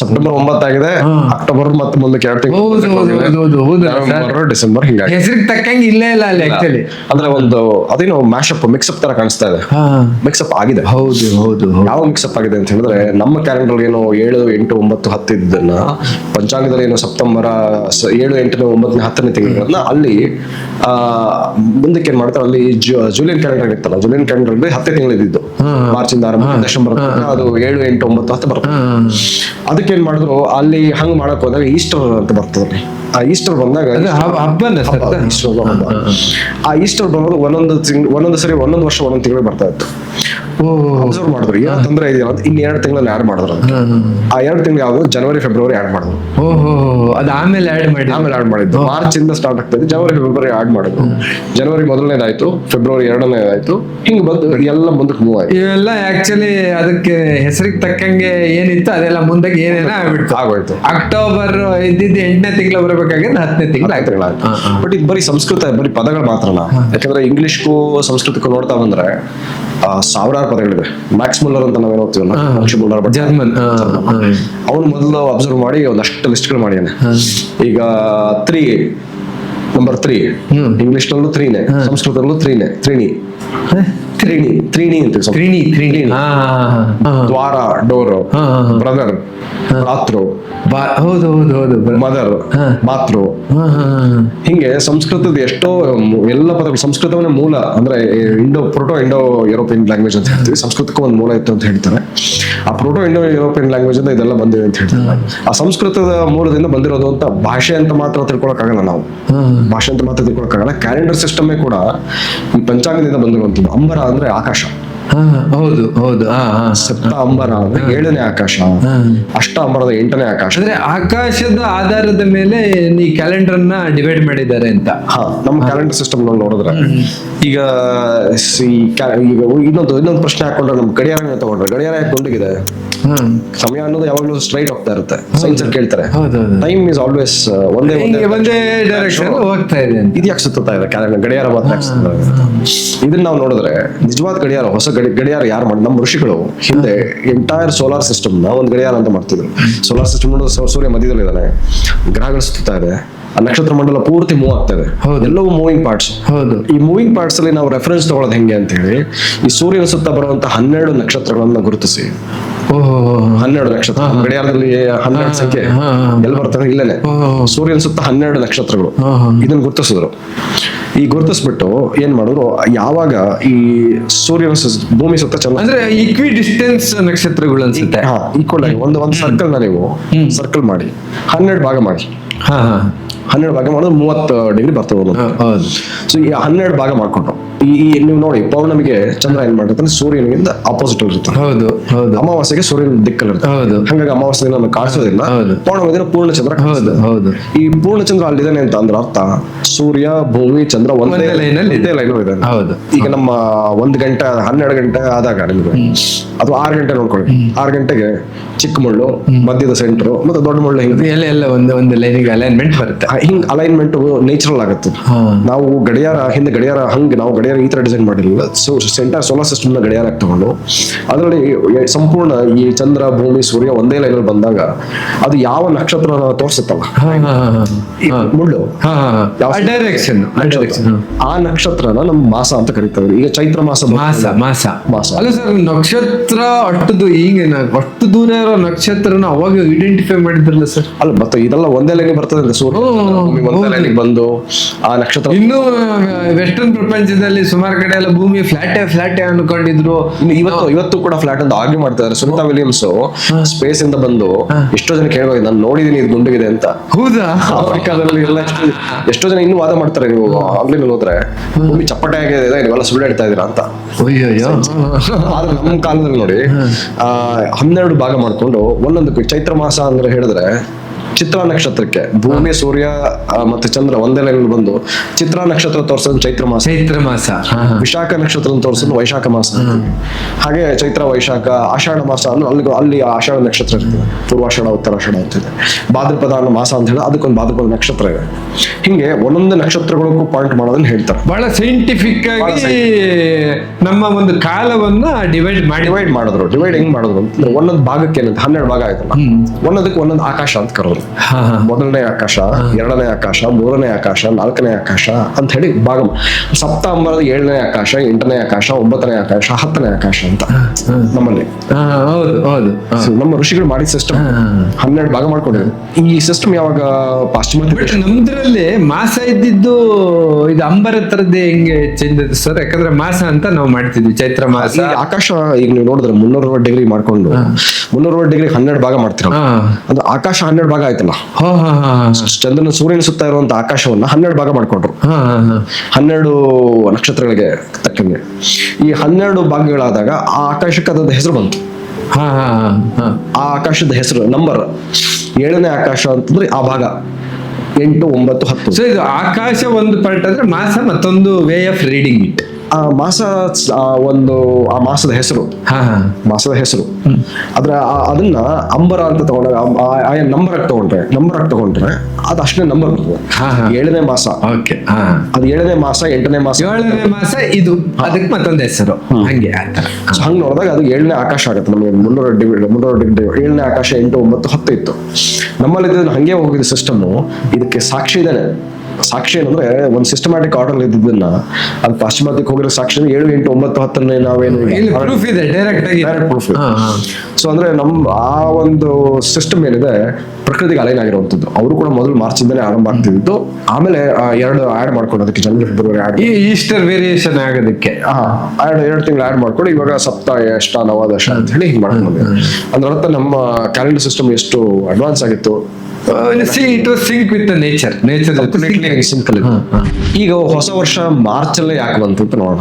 ಸೆಪ್ಟೆಂಬರ್ 9 ಆಗಿದೆ, ಅಕ್ಟೋಬರ್ ಮತ್ತೆ ಮುಂದಕ್ಕೆ 2 ಹೌದು ಹೌದು ಹೌದು ಹೌದು ನವೆಂಬರ್ ಡಿಸೆಂಬರ್ ಹಿಂಗಾಗಿ ಹೆಸರಿಗೆ ತಕ್ಕಂಗೆ ಇಲ್ಲೇ ಇಲ್ಲ ಅಲ್ಲಿ ಆಕ್ಚುಲಿ. ಅಂದ್ರೆ ಒಂದು ಅದೇನೋ ಮ್ಯಾಶಪ್ ಮಿಕ್ಸಪ್ ತರ ಕಾಣಿಸ್ತಾ ಇದೆ. ಮಿಕ್ಸಪ್ ಆಗಿದೆ. ಹೌದು ಹೌದು ಯಾವ ಮಿಕ್ಸಪ್ ಆಗಿದೆ ಅಂತ ಹೇಳಿದ್ರೆ, ನಮ್ಮ ಕ್ಯಾಲೆಂಡರ್ ಏನೋ 7, 8, 9, 10 ಇದ್ದನ್ನ ಪಂಚಾಂಗದಲ್ಲಿ ಏನೋ ಸೆಪ್ಟೆಂಬರ್ 7, 8, 9, 10ನೇ ತಿಂಗಳನ್ನ ಅಲ್ಲಿ ಮುಂದಕ್ಕೆ ಏನ್ ಮಾಡ್ತಾರೆ, ಅಲ್ಲಿ ಜೂಲಿಯನ್ ಕ್ಯಾಲೆಂಡರ್ ಇತ್ತಲ್ಲ, ಜೂಲಿಯನ್ ಕ್ಯಾಲೆಂಡರ್ 10 ತಿಂಗಳು ಇದ್ದಿದ್ದು, ಮಾರ್ಚ್ ಇಂದ ಆರಂಭ ಡಿಸೆಂಬರ್ ಅದು 7, 8, 9, 10 ಬರ್ತದೆ. ಅದಕ್ಕೆ ಏನ್ ಮಾಡಿದ್ರು, ಅಲ್ಲಿ ಹಂಗ್ ಮಾಡಕ್ ಹೋದಾಗ ಈಸ್ಟರ್ ಅಂತ ಬರ್ತದೆ. ಆ ಈಸ್ಟರ್ ಬಂದಾಗ ಹಬ್ಬನ ಈಸ್ಟರ್ ಹಬ್ಬ. ಆ ಈಸ್ಟರ್ ಬರೋದು ಒಂದೊಂದು ಸರಿ ಒಂದೊಂದು ವರ್ಷ ಒಂದೊಂದು ತಿಂಗಳು ಬರ್ತಾ ಇತ್ತು. ಅಬ್ಸರ್ವ್ ಮಾಡಿದ್ರು ಏನೋ ತೊಂದರೆ ಇದೆಯಲ್ಲ ಅಂತ ಇನ್ನು 2 ತಿಂಗಳಲ್ಲಿ ಆಡ್ ಮಾಡಿದ್ರು. ಆ 2 ತಿಂಗಳು ಯಾವ್ದು, ಜನವರಿ ಫೆಬ್ರವರಿ ಆಡ್ ಮಾಡಿದ್ರು. ಅದು ಆಮೇಲೆ ಆಡ್ ಮಾಡಿದ್ದು. ಮಾರ್ಚ್ ಇಂದ ಸ್ಟಾರ್ಟ್ ಆಗ್ತಾ ಇದೆ, ಜನವರಿ ಫೆಬ್ರವರಿ ಆಡ್ ಮಾಡಿದ್ರು. ಜನವರಿ ಮೊದಲನೇದಾಯ್ತು, ಫೆಬ್ರವರಿ 2ನೇದಾಯ್ತು, ಹಿಂಗ್ ಬಂದು ಎಲ್ಲ ಮುಂದಕ್ಕೆ ಮೂವ್ ಆಯ್ತು. ಇವೆಲ್ಲ ಆಕ್ಚುಲಿ ಅದಕ್ಕೆ ಹೆಸರಿಗೆ ತಕ್ಕಂಗೆ ಏನಿತ್ತು ಅದೆಲ್ಲ ಮುಂದಕ್ಕೆ ಏನೇನ ಆಗೋಯ್ತು. ಅಕ್ಟೋಬರ್ ಇದ್ದಿದ್ದು 8ನೇ ತಿಂಗಳು ಬರಬೇಕಾಗಿದ್ದು 10ನೇ ತಿಂಗಳು ಆಯ್ತು. ಬಟ್ ಇದು ಬರೀ ಸಂಸ್ಕೃತ, ಬರೀ ಪದಗಳು ಮಾತ್ರನಾ? ಯಾಕಂದ್ರೆ ಇಂಗ್ಲಿಷ್ಗೂ ಸಂಸ್ಕೃತಕ್ಕೂ ನೋಡ್ತಾ ಬಂದ್ರೆ ಸಾವಿರಾರು ಪದಗಳಿವೆ. ಮ್ಯಾಕ್ಸ್ ಮುಲ್ಲರ್ ಅಂತ ನಾವೇನು ಓದ್ತೀವಲ್ಲ, ಜರ್ಮನ್, ಅವನು ಮೊದಲು ಅಬ್ಸರ್ವ್ ಮಾಡಿ ಒಂದಷ್ಟು ಲಿಸ್ಟ್ಗಳು ಮಾಡ್ಯಾನೆ. ಈಗ 3 ನಂಬರ್ 3 ಇಂಗ್ಲಿಷ್ ನಲ್ಲೂ 3ನೇ, ಸಂಸ್ಕೃತದಲ್ಲೂ 3ನೇ. ತ್ರೀಣಿ ಅಂತ ದ್ವಾರ, ಡೋರ್, ಬ್ರದರ್, ಭ್ರಾತೃ, ಹೌದು ಹೌದು ಹೌದು, ಮದರ್, ಮಾತೃ. ಹಿಂಗೆ ಸಂಸ್ಕೃತದ ಎಷ್ಟೋ ಎಲ್ಲ ಪದಗಳು ಸಂಸ್ಕೃತವನ್ನೇ ಮೂಲ. ಅಂದ್ರೆ ಪ್ರೋಟೋ ಇಂಡೋ ಯುರೋಪಿಯನ್ ಲ್ಯಾಂಗ್ವೇಜ್ ಅಂತ ಹೇಳ್ತೀವಿ. ಸಂಸ್ಕೃತಕ್ಕೂ ಒಂದು ಮೂಲ ಇತ್ತು ಅಂತ ಹೇಳ್ತಾರೆ. ಆ ಪ್ರೋಟೋ ಇಂಡೋ ಯುರೋಪಿಯನ್ ಲ್ಯಾಂಗ್ವೇಜ್ ಅಂತ ಇದೆಲ್ಲ ಬಂದಿದೆ ಅಂತ ಹೇಳ್ತಾರೆ. ಆ ಸಂಸ್ಕೃತದ ಮೂಲದಿಂದ ಬಂದಿರೋದು ಅಂತ ಭಾಷೆ ಅಂತ ಮಾತ್ರ ತಿಳ್ಕೊಳಕ್ಕಾಗಲ್ಲ ನಾವು. ಭಾಷೆ ಅಂತ ಮಾತ್ರ ತಿಳ್ಕೊಳಕ್ಕಾಗಲ್ಲ. ಕ್ಯಾಲೆಂಡರ್ ಸಿಸ್ಟಮೇ ಕೂಡ ಈ ಪಂಚಾಂಗದಿಂದ ಬಂದಿರುವಂತದ್ದು. ಅಂಬರ ಅಂದ್ರೆ ಆಕಾಶ. ಹೌದು ಹೌದು. ಸಪ್ತ ಅಂಬರ ಅಂದ್ರೆ 7ನೇ ಆಕಾಶ, ಅಷ್ಟ ಅಂಬರದ 8ನೇ ಆಕಾಶ. ಅಂದ್ರೆ ಆಕಾಶದ ಆಧಾರದ ಮೇಲೆ ಈ ಕ್ಯಾಲೆಂಡರ್ ನ ಡಿವೈಡ್ ಮಾಡಿದ್ದಾರೆ ಅಂತ. ನಮ್ಮ ಕ್ಯಾಲೆಂಡರ್ ಸಿಸ್ಟಮ್ ನೋಡಿದ್ರೆ ಈಗ ಇನ್ನೊಂದು ಪ್ರಶ್ನೆ ಹಾಕೊಂಡ್ರೆ, ನಮ್ ಗಡಿಯಾರ ತಗೊಂಡ್ರೆ, ಗಡಿಯಾರ ಯಾಕೆ ಗುಂಡಿಗಿದೆ? ಸಮಯ ಅನ್ನೋದು ಯಾವಾಗ್ಲೂ ಸ್ಟ್ರೈಟ್ ಹೋಗ್ತಾ ಇರುತ್ತೆ. ಸೈನ್ಸ್ ಅಲ್ಲಿ ಕೇಳ್ತಾರೆ, ಟೈಮ್ ಇಸ್ ಆಲ್ವೇಸ್ ಒಂದೇ ಡೈರೆಕ್ಷನ್ ಹೋಗ್ತಾ ಇದೆ. ಇದು ಯಾಕೆ ಸುತ್ತಾ ಇದೆ ಕ್ಯಾಲೆಂಡರ್, ಗಡಿಯಾರ ಮಾತ್ರ? ಇದನ್ನ ನಾವು ನೋಡಿದ್ರೆ ನಿಜವಾದ ಗಡಿಯಾರ, ಹೊಸ ಗಡಿಯಾರ ಯಾರು ಮಾಡಿ, ನಮ್ಮ ಋಷಿಗಳು ಹಿಂದೆ ಎಂಟೈರ್ ಸೋಲಾರ್ ಸಿಸ್ಟಮ್ ನ ಒಂದು ಗಡಿಯಾರ ಅಂತ ಮಾಡ್ತಿದ್ರು. ಸೋಲಾರ್ ಸಿಸ್ಟಮ್ ಸೂರ್ಯ ಮಧ್ಯದಲ್ಲಿ ಇದ್ದಾನೆ, ಗ್ರಹಗಳು ಸುತ್ತಾ ಇದೆ, ಆ ನಕ್ಷತ್ರ ಮಂಡಲ ಪೂರ್ತಿ ಮೂವ್ ಆಗ್ತಾ ಇದೆ, ಎಲ್ಲವೂ ಮೂವಿಂಗ್ ಪಾರ್ಟ್ಸ್. ಈ ಮೂವಿಂಗ್ ಪಾರ್ಟ್ಸ್ ಅಲ್ಲಿ ನಾವು ರೆಫರೆನ್ಸ್ ತಗೊಳ್ಳೋದು ಹೆಂಗೆ ಅಂತ ಹೇಳಿ, ಈ ಸೂರ್ಯನ ಸುತ್ತ ಬರುವಂತ 12 ನಕ್ಷತ್ರಗಳನ್ನ ಗುರುತಿಸಿ. 12 ನಕ್ಷತ್ರ ಗಡಿಯಾರದಲ್ಲಿ 12 ಸಂಖ್ಯೆ ಎಲ್ಲಿ ಬರ್ತದೆ? ಇಲ್ಲೇನೆ ಸೂರ್ಯನ ಸುತ್ತ 12 ನಕ್ಷತ್ರಗಳು. ಇದನ್ನ ಗುರುತಿಸಿದ್ರು. ಈ ಗುರುತಿಸ್ಬಿಟ್ಟು ಏನ್ ಮಾಡಿದ್ರು, ಯಾವಾಗ ಈ ಸೂರ್ಯನ ಭೂಮಿ ಸುತ್ತ ಚಂದ್ರ ಅಂದ್ರೆ ಈಕ್ವಿ ಡಿಸ್ಟೆನ್ಸ್ ನಕ್ಷತ್ರಗಳು ಅನ್ಸುತ್ತೆ. ಈಕ್ವಲ್ ಆಗಿ ಒಂದು ಸರ್ಕಲ್ ನ ನೀವು ಸರ್ಕಲ್ ಮಾಡಿ 12 ಭಾಗ ಮಾಡಿ. 12 ಭಾಗ ಮಾಡೋದು 30 ಡಿಗ್ರಿ ಬರ್ತದೆ. ಸೊ ಈ 12 ಭಾಗ ಮಾಡ್ಕೊಂಡು ಈ ನೀವು ನೋಡಿ, ಪೌರ್ಣಮಿಗೆ ಚಂದ್ರ ಏನ್ ಮಾಡಿರ್ತಾನೆ, ಸೂರ್ಯನಿಗಿಂತ ಆಪೋಸಿಟ್ ಇರ್ತಾನೆ. ಹೌದು ಹೌದು. ಅಮಾವಾಸ್ಯೆಗೆ ಸೂರ್ಯನ ದಿಕ್ಕಲ್ಲಿ ಇರ್ತಾನೆ. ಹೌದು. ಹಾಗಾಗಿ ಅಮಾವಾಸ್ಯೆ ದಿನ ಕಾಣಿಸೋದಿಲ್ಲ. ಪೌರ್ಣಮಿ ದಿನ ಪೂರ್ಣ ಚಂದ್ರ. ಹೌದು ಹೌದು. ಈ ಪೂರ್ಣ ಚಂದ್ರ ಅಲ್ಲಿದ್ದಾನೆ ಅಂತ ಅಂದ್ರೆ ಅರ್ಥ ಸೂರ್ಯ, ಭೂಮಿ, ಚಂದ್ರ ಒಂದೇ ಲೈನ್ ಅಲ್ಲಿ ಇದೆ. ಹೌದು. ಈಗ ನಮ್ಮ 1 ಗಂಟೆ 12 ಗಂಟೆ ಆದಾಗ ನಿಮ್ಗೆ, ಅಥವಾ 6 ಗಂಟೆ ನೋಡ್ಕೊಳ್ಳಿ, 6 ಗಂಟೆಗೆ ಚಿಕ್ಕ ಮುಳ್ಳು, ಮಧ್ಯದ ಸೆಂಟರ್ ಮತ್ತೆ ದೊಡ್ಡ ಮುಳ್ಳು, ಹಿಂಗೆ ಎಲ್ಲ ಒಂದು ಲೈನಿಗೆ ಅಲೈನ್ಮೆಂಟ್ ಬರುತ್ತೆ. ಹಿಂಗ್ ಅಲೈನ್ಮೆಂಟ್ ನೇಚರಲ್ ಆಗುತ್ತೆ. ನಾವು ಗಡಿಯಾರ ಹಿಂದೆ ಗಡಿಯಾರ ಹಂಗೆ ನಾವು ಗಡಿಯಾರ ಈ ತರ ಡಿಸೈನ್ ಮಾಡಿರಲಿಲ್ಲ. ಸೆಂಟರ್ ಸೋಲಾರ್ ಸಿಸ್ಟಮ್ ನ ಗಡಿಯಾರ ತಗೊಂಡು ಅದರಲ್ಲಿ ಸಂಪೂರ್ಣ ಈ ಚಂದ್ರ, ಭೂಮಿ, ಸೂರ್ಯ ಒಂದೇ ಲೈನ್ ಅಲ್ಲಿ ಬಂದಾಗ ಅದು ಯಾವ ನಕ್ಷತ್ರ ತೋರಿಸುತ್ತಲ್ಲ, ಮುಳ್ಳು ಡೈರೆಕ್ಷನ್, ಆ ನಕ್ಷತ್ರನ ನಮ್ಮ ಮಾಸ ಅಂತ ಕರೀತಾರೆ. ಈಗ ಚೈತ್ರ ಮಾಸ ಅಲ್ಲ ಸರ್, ನಕ್ಷತ್ರ ಅಷ್ಟದು ಈಗ ಅಷ್ಟು ದೂರ ಇರೋ ನಕ್ಷತ್ರನ ಅವಾಗ ಐಡೆಂಟಿಫೈ ಮಾಡಿದ್ರಲ್ಲ ಸರ್? ಅಲ್ಲ, ಮತ್ತೆ ಇದೆಲ್ಲ ಒಂದೇ ಲೈನ್ ಬರ್ತದೆ. ಸೂರ್ಯ ಒಂದೇ ಲೈನ್ ಬಂದು ಆ ನಕ್ಷತ್ರ. ಇನ್ನು ವೆಸ್ಟರ್ನ್ ಪ್ರಪಂಚದಲ್ಲಿ ಸುಮಾರು ಕಡೆ ಎಲ್ಲ ಭೂಮಿ ಫ್ಲಾಟೇ ಅನ್ಕೊಂಡಿದ್ರು. ಇವತ್ತು ಕೂಡ ಫ್ಲಾಟ್ ಅಂತ ಆರ್ಗ್ಯೂ ಮಾಡ್ತಾರೆ. ಸುನಿತಾ ವಿಲಿಯಮ್ಸ್ ಸ್ಪೇಸ್ ಇಂದ ಬಂದು ಎಷ್ಟೋ ಜನ ಕೇಳಬಹುದು, ನಾನು ನೋಡಿದೀನಿ ಇದು ಗುಂಡಿಗಿದೆ ಅಂತ. ಹೌದಾ? ಆಫ್ರಿಕಾದಲ್ಲಿ ಎಲ್ಲ ಎಷ್ಟೋ ಜನ ಇನ್ನೂ ವಾದ ಮಾಡ್ತಾರೆ, ನೀವು ಆನ್ಲೈನ್ ಹೋದ್ರೆ ಭೂಮಿ ಚಪ್ಪಟೆ ಆಗಿದೆ, ನೀವೆಲ್ಲ ಸುಳ್ಳು ಹೇಳ್ತಾ ಇದೀರಾ ಅಂತ. ಆದ್ರೆ ನಮ್ಮ ಕಾಲದಲ್ಲಿ ನೋಡಿ 12 ಭಾಗ ಮಾಡ್ಕೊಂಡು ಒಂದೊಂದು ಚೈತ್ರ ಮಾಸ ಅಂದ್ರೆ ಹೇಳಿದ್ರೆ ಚಿತ್ರಾ ನಕ್ಷತ್ರಕ್ಕೆ ಭೂಮಿ, ಸೂರ್ಯ ಮತ್ತೆ ಚಂದ್ರ ಒಂದೇ ಲೈನ್ ಬಂದು ಚಿತ್ರಾ ನಕ್ಷತ್ರ ತೋರಿಸೋದು ಚೈತ್ರ ಮಾಸ, ಚೈತ್ರ ಮಾಸ. ವಿಶಾಖ ನಕ್ಷತ್ರ ತೋರಿಸೋದು ವೈಶಾಖ ಮಾಸ. ಹಾಗೆ ಚೈತ್ರ, ವೈಶಾಖ, ಆಷಾಢ ಮಾಸ ಅನ್ನೋ ಅಲ್ಲಿ ಆಷಾಢ ನಕ್ಷತ್ರ ಇರ್ತದೆ, ಪೂರ್ವಾಷಾಢ ಉತ್ತರಾಷಾಢ ಅಂತಿದೆ. ಭಾದ್ರಪದ ಅನ್ನೋ ಮಾಸ ಅಂತ ಹೇಳಿ ಅದಕ್ಕೊಂದು ಭಾದ್ರಪದ ನಕ್ಷತ್ರ ಇದೆ. ಹಿಂಗೆ ಒಂದೊಂದು ನಕ್ಷತ್ರಗಳಿಗೂ ಪಾಯಿಂಟ್ ಮಾಡೋದನ್ನ ಹೇಳ್ತಾರೆ. ಬಹಳ ಸೈಂಟಿಫಿಕ್ ಆಗಿ ನಮ್ಮ ಒಂದು ಕಾಲವನ್ನ ಡಿವೈಡ್ ಮಾಡಿದ್ರು. ಡಿವೈಡ್ ಹೆಂಗ್ ಮಾಡಿದ್ರು ಅಂತಂದ್ರೆ ಒಂದೊಂದು ಭಾಗಕ್ಕೆ 12 ಭಾಗ ಆಯ್ತಲ್ಲ, ಒಂದೊಂದಕ್ಕೆ ಒಂದೊಂದು ಆಕಾಶ ಅಂತ ಕರೆದ್ರು. ಮೊದಲನೇ ಆಕಾಶ, ಎರಡನೇ ಆಕಾಶ, ಮೂರನೇ ಆಕಾಶ, ನಾಲ್ಕನೇ ಆಕಾಶ ಅಂತ ಹೇಳಿ ಭಾಗ. ಸಪ್ತಾಂಬರದ 7ನೇ ಆಕಾಶ, 8ನೇ ಆಕಾಶ, 9ನೇ ಆಕಾಶ, 10ನೇ ಆಕಾಶ ಅಂತ ನಮ್ಮಲ್ಲಿ. ಹೌದು. ನಮ್ಮ ಋಷಿಗಳು ಮಾಡಿದ ಸಿಸ್ಟಮ್ 12 ಭಾಗ ಮಾಡ್ಕೊಂಡಿದ್ರು. ಈ ಸಿಸ್ಟಮ್ ಯಾವಾಗ ಪಾಶ್ಚಿಮಾತ್ಯ ಬಟ್ ನಮ್ದ್ರಲ್ಲಿ ಮಾಸ ಇದ್ದಿದ್ದು ಇದು ಅಂಬರ ತರದ್ದೇ ಹೆಂಗೆ ಚೇಂಜ್ ಆಯ್ತು ಸರ್? ಯಾಕಂದ್ರೆ ಮಾಸ ಅಂತ ನಾವು ಮಾಡ್ತಿದ್ವಿ, ಚೈತ್ರ ಮಾಸ. ಈ ಆಕಾಶ ಈಗ ನೀವು ನೋಡಿದ್ರೆ 360 ಡಿಗ್ರಿ ಮಾಡ್ಕೊಂಡು 360 ಡಿಗ್ರಿ 12 ಭಾಗ ಮಾಡ್ತಿರಲ್ಲ, ಅದು ಆಕಾಶ 12 ಭಾಗ ಆಯ್ತಲ್ಲ. ಚಂದ್ರನ ಸೂರ್ಯನ ಸುತ್ತ ಇರುವಂತ ಆಕಾಶವನ್ನ 12 ಭಾಗ ಮಾಡ್ಕೊಂಡ್ರು, 12 ನಕ್ಷತ್ರಗಳಿಗೆ ತಕ್ಕಂಗೆ. ಈ 12 ಭಾಗಗಳಾದಾಗ ಆ ಆಕಾಶಕ್ಕೆ ಅದ ಹೆಸರು ಬಂತು. ಆ ಆಕಾಶದ ಹೆಸರು ನಂಬರ್ 7ನೇ ಆಕಾಶ ಅಂತಂದ್ರೆ ಆ ಭಾಗ 8, 9, 10. ಸೊ ಇದು ಆಕಾಶ ಒಂದು ಪಾರ್ಟ್ ಆದ್ರೆ ಮಾಸ ಮತ್ತೊಂದು ವೇ ಆಫ್ ರೀಡಿಂಗ್ ಇಟ್. ಆ ಮಾಸ ಆ ಮಾಸದ ಹೆಸರು, ಮಾಸದ ಹೆಸರು. ಆದ್ರೆ ಅದನ್ನ ಅಂಬರ ಅಂತ ತಗೊಂಡಾಗ ಆಯಾ ನಂಬರ್ ಆಗಿ ತಗೊಂಡ್ರೆ ಅದು ಅಷ್ಟೇ ನಂಬರ್ ಬರ್ತದೆ. 7ನೇ ಮಾಸ, ಅದು 7ನೇ ಮಾಸ, 8ನೇ ಮಾಸ, 7ನೇ ಮಾಸ ಇದು ಅದಕ್ಕೆ ಮತ್ತೊಂದು ಹೆಸರು. ಹಂಗೆ ಹಂಗ್ ನೋಡಿದಾಗ ಅದು 7ನೇ ಆಕಾಶ ಆಗುತ್ತೆ. ನಮಗೆ 360 ಡಿಗ್ರಿ 7ನೇ ಆಕಾಶ 8, 9, 10 ಇತ್ತು. ನಮ್ಮಲ್ಲಿ ಹಂಗೆ ಹೋಗಿದ ಸಿಸ್ಟಮ್. ಇದಕ್ಕೆ ಸಾಕ್ಷಿ ಇದೇನೆ. ಸಾಕ್ಷಿ ಏನಂದ್ರೆ ಒಂದು ಸಿಸ್ಟಮ್ಯಾಟಿಕ್ ಆರ್ಡರ್ ಇದ್ದನ್ನ ಅದು ಪಾಶ್ಚಿಮಾತ್ಯಕ್ಕೆ ಹೋಗಿರೋ ಸಾಕ್ಷಿ 7, 8, 9, 10 ನಾವೇನು ಪ್ರೂಫ್ ಇದೆ, ಡೈರೆಕ್ಟ್ ಪ್ರೂಫ್. ಸೊ ಅಂದ್ರೆ ಆ ಒಂದು ಸಿಸ್ಟಮ್ ಏನಿದೆ ಪ್ರಕೃತಿಗೆ ಅಲೈನ್ ಆಗಿರುವಂತದ್ದು. ಅವರು ಕೂಡ ಮೊದಲು ಮಾರ್ಚ್ ಇಂದಾನೆ ಆರಂಭ ಆಗ್ತಿದ್ದು, ಆಮೇಲೆ 2 ಆಡ್ ಮಾಡ್ಕೊಂಡು ಅದಕ್ಕೆ ಜನವರಿ, ಫೆಬ್ರವರಿ ಆಡ್, ಈಸ್ಟರ್ ವೇರಿಯೇಷನ್ ಆಗೋದಕ್ಕೆ 2 ತಿಂಗಳು ಆಡ್ ಮಾಡ್ಕೊಂಡು ಇವಾಗ ಸಪ್ತ, ಅಷ್ಟ, ನವದಶ ಅಂತ ಹೇಳಿ ಹಿಂಗ್ ಮಾಡ್ಕೊಂಡು. ಅಂದ್ರೆ ಅರ್ಥ ನಮ್ಮ ಕ್ಯಾಲೆಂಡರ್ ಸಿಸ್ಟಮ್ ಎಷ್ಟು ಅಡ್ವಾನ್ಸ್ ಆಗಿತ್ತು. It was sync with nature. Simple. ಈಗ ಹೊಸ ವರ್ಷ ಮಾರ್ಚ್ ಅಲ್ಲೇ ಯಾಕೆ ಬಂತು ಅಂತ ನೋಡೋಣ.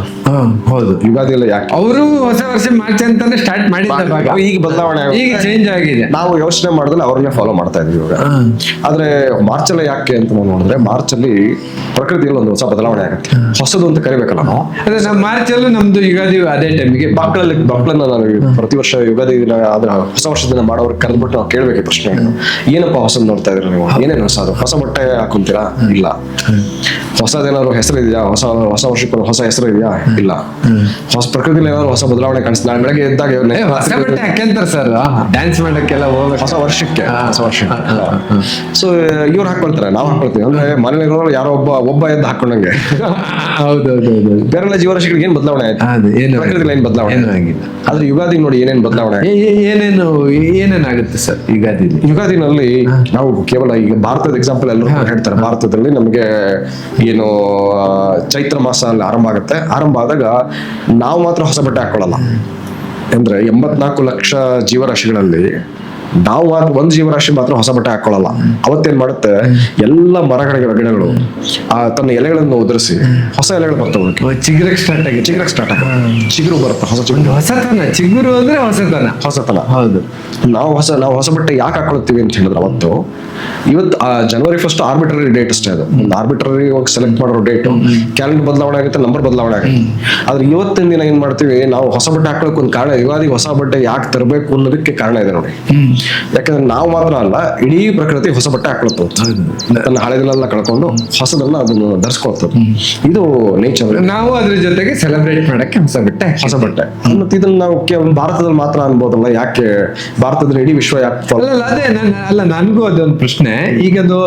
ಹೌದು, ಯುಗಾದಿ ಎಲ್ಲ ಯಾಕೆ? ಅವರು ಹೊಸ ವರ್ಷ ಮಾರ್ಚ್ ಅಂತಾನೆ ಸ್ಟಾರ್ಟ್ ಮಾಡಿದಾಗ ಈಗ ಬದಲಾವಣೆ, ಈಗ ಚೇಂಜ್ ಆಗಿದೆ. ನಾವು ಯೋಚನೆ ಮಾಡಿದ್ರೆ ಅವ್ರನ್ನೇ ಫಾಲೋ ಮಾಡ್ತಾ ಇದೀವಿ ಇವಾಗ. ಆದ್ರೆ ಮಾರ್ಚ್ ಅಲ್ಲೇ ಯಾಕೆ ಅಂತ ನಾವು ನೋಡಿದ್ರೆ, ಮಾರ್ಚ್ ಅಲ್ಲಿ ಪ್ರಕೃತಿಯಲ್ಲಿ ಒಂದು ಹೊಸ ಬದಲಾವಣೆ ಆಗುತ್ತೆ. ಹೊಸದು ಅಂತ ಕರಿಬೇಕಲ್ಲ ನಾವು. ಅದೇ ನಾವು ಮಾರ್ಚ್ ಅಲ್ಲೂ ನಮ್ದು ಯುಗಾದಿ ಅದೇ ಟೈಮಿಗೆ. ಮಕ್ಕಳನ್ನ ನಾನು ಪ್ರತಿ ವರ್ಷ ಯುಗಾದಿ ದಿನ ಆದ್ರೆ ಹೊಸ ವರ್ಷದ ದಿನ ಮಾಡೋರು ಕರೆದ್ಬಿಟ್ಟು ನಾವು ಕೇಳ್ಬೇಕು ಪ್ರಶ್ನೆ, ಏನಪ್ಪಾ ಹೊಸದ್ ನೋಡ್ತಾ ಇದ್ರಿ ನೀವು? ಏನೇನು ಹೊಸ ಬಟ್ಟೆ ಹಾಕೊಂತೀರಾ? ಇಲ್ಲ. ಹೊಸದೇನಾದ್ರು ಹೆಸರು ಇದೆಯಾ? ಹೊಸ ವರ್ಷಕ್ಕೆ ಹೊಸ ಹೆಸರು ಇದೆಯಾ? ಇಲ್ಲ. ಹೊಸ ಪ್ರಕೃತಿಯಲ್ಲಿ ಏನಾದ್ರು ಹೊಸ ಬದಲಾವಣೆ ಕಾಣಿಸ್ತಾ? ನಾನು ಬೆಳಗ್ಗೆ ಎದ್ದಾಗ ಹೊಸ ಬಟ್ಟೆ ಹಾಕ್ಯಂತಾರ ಸರ್, ಡ್ಯಾನ್ಸ್ ಮಾಡಕ್ಕೆಲ್ಲ ಹೋಗ್ಬೇಕು ಹೊಸ ವರ್ಷಕ್ಕೆ. ಸೊ ಇವ್ರು ಹಾಕೊಳ್ತಾರೆ, ನಾವು ಹಾಕೊಳ್ತೀವಿ. ಅಂದ್ರೆ ಮನೆಯಲ್ಲಿರೋರು ಯಾರೋ ಒಬ್ಬ ಎದ್ದು ಹಾಕೊಂಡಂಗೆ. ಹೌದೌದು. ಬೇರೆ ಜೀವರಾಶಿಗಳಿಗೆ ಏನ್ ಬದಲಾವಣೆ ಆಯ್ತು? ಪ್ರಕೃತಿಯಲ್ಲಿ ಏನ್ ಬದಲಾವಣೆ ಆಗಿದೆ? ಆದ್ರೆ ಯುಗಾದಿ ನೋಡಿ ಏನೇನ್ ಬದಲಾವಣೆ, ಏನೇನಾಗುತ್ತೆ ಸರ್ ಯುಗಾದಿಲಿ? ಯುಗಾದಿನಲ್ಲಿ ನಾವು ಕೇವಲ ಈಗ ಭಾರತದ ಎಕ್ಸಾಂಪಲ್ ಎಲ್ಲರೂ ಹೇಳ್ತಾರೆ. ಭಾರತದಲ್ಲಿ ನಮಗೆ ಏನು ಚೈತ್ರ ಮಾಸ ಅಲ್ಲಿ ಆರಂಭ ಆಗುತ್ತೆ. ಆರಂಭ ಆದಾಗ ನಾವು ಮಾತ್ರ ಹೊಸ ಬಟ್ಟೆ ಹಾಕೊಳ್ಳಲ್ಲ. ಅಂದ್ರೆ 84 ಲಕ್ಷ ಜೀವರಾಶಿಗಳಲ್ಲಿ ನಾವು ಒಂದು ಜೀವರಾಶಿ ಮಾತ್ರ ಹೊಸ ಬಟ್ಟೆ ಹಾಕೊಳ್ಳಲ್ಲ. ಅವತ್ತೇನ್ ಮಾಡುತ್ತೆ, ಎಲ್ಲ ಗಿಡಗಳು ತನ್ನ ಎಲೆಗಳನ್ನು ಉದುರಿಸಿ ಹೊಸ ಎಲೆಗಳು ಬರ್ತವೆ. ಚಿಗುರಕ್ಕೆ ಸ್ಟಾರ್ಟ್ ಆಗಿ ಚಿಗುರು ಬರುತ್ತೆ, ಹೊಸತನ. ಚಿಗುರು ಅಂದ್ರೆ ಹೊಸತನ. ಹೌದು. ನಾವು ಹೊಸ ಬಟ್ಟೆ ಯಾಕೆ ಹಾಕೊಳ್ತೀವಿ ಅಂತ ಹೇಳಿದ್ರೆ, ಅವತ್ತು ಇವತ್ತು ಜನವರಿ 1 ಆರ್ಬಿಟ್ರರಿ ಡೇಟ್ ಅಷ್ಟೇ. ಅದು ಆರ್ಬಿಟ್ರರಿ ಸೆಲೆಕ್ಟ್ ಮಾಡೋ ಡೇಟ್. ಕ್ಯಾಲೆಂಡರ್ ಬದಲಾವಣೆ ಆಗುತ್ತೆ, ನಂಬರ್ ಬದಲಾವಣೆ ಆಗುತ್ತೆ. ಆದ್ರೆ ಇವತ್ತಿನ ದಿನ ಏನ್ ಮಾಡ್ತೀವಿ ನಾವು, ಹೊಸ ಬಟ್ಟೆ ಹಾಕೊಳ್ಳೋಕೆ ಒಂದು ಕಾರಣ. ಯುಗಾದಿ ಹೊಸ ಬಟ್ಟೆ ಯಾಕೆ ತರಬೇಕು ಅನ್ನೋದಕ್ಕೆ ಕಾರಣ ಇದೆ ನೋಡಿ. ಯಾಕಂದ್ರೆ ನಾವು ಮಾತ್ರ ಅಲ್ಲ, ಇಡೀ ಪ್ರಕೃತಿ ಹೊಸ ಬಟ್ಟೆ ಹಾಕೊಳ್ತದೆ. ತನ್ನ ಹಳೆದನ್ನೆಲ್ಲ ಕಳ್ಕೊಂಡು ಹೊಸದನ್ನ ಅದನ್ನು ಧರಿಸ್ಕೊಳ್ತದೆ. ಇದು ನೇಚರ್. ನಾವು ಅದ್ರ ಜೊತೆಗೆ ಸೆಲೆಬ್ರೇಟ್ ಮಾಡಕ್ಕೆ ಹೊಸ ಬಟ್ಟೆ. ಮತ್ತೆ ಇದನ್ನ ನಾವು ಭಾರತದಲ್ಲಿ ಮಾತ್ರ ಅನ್ಬೋದಲ್ಲ, ಯಾಕೆ ಭಾರತದಲ್ಲಿ ಇಡೀ ವಿಶ್ವ ಯಾಕೆ? ಅಲ್ಲ, ನನಗೂ ಅದೊಂದು ಪ್ರಶ್ನೆ. ಈಗ ಅದು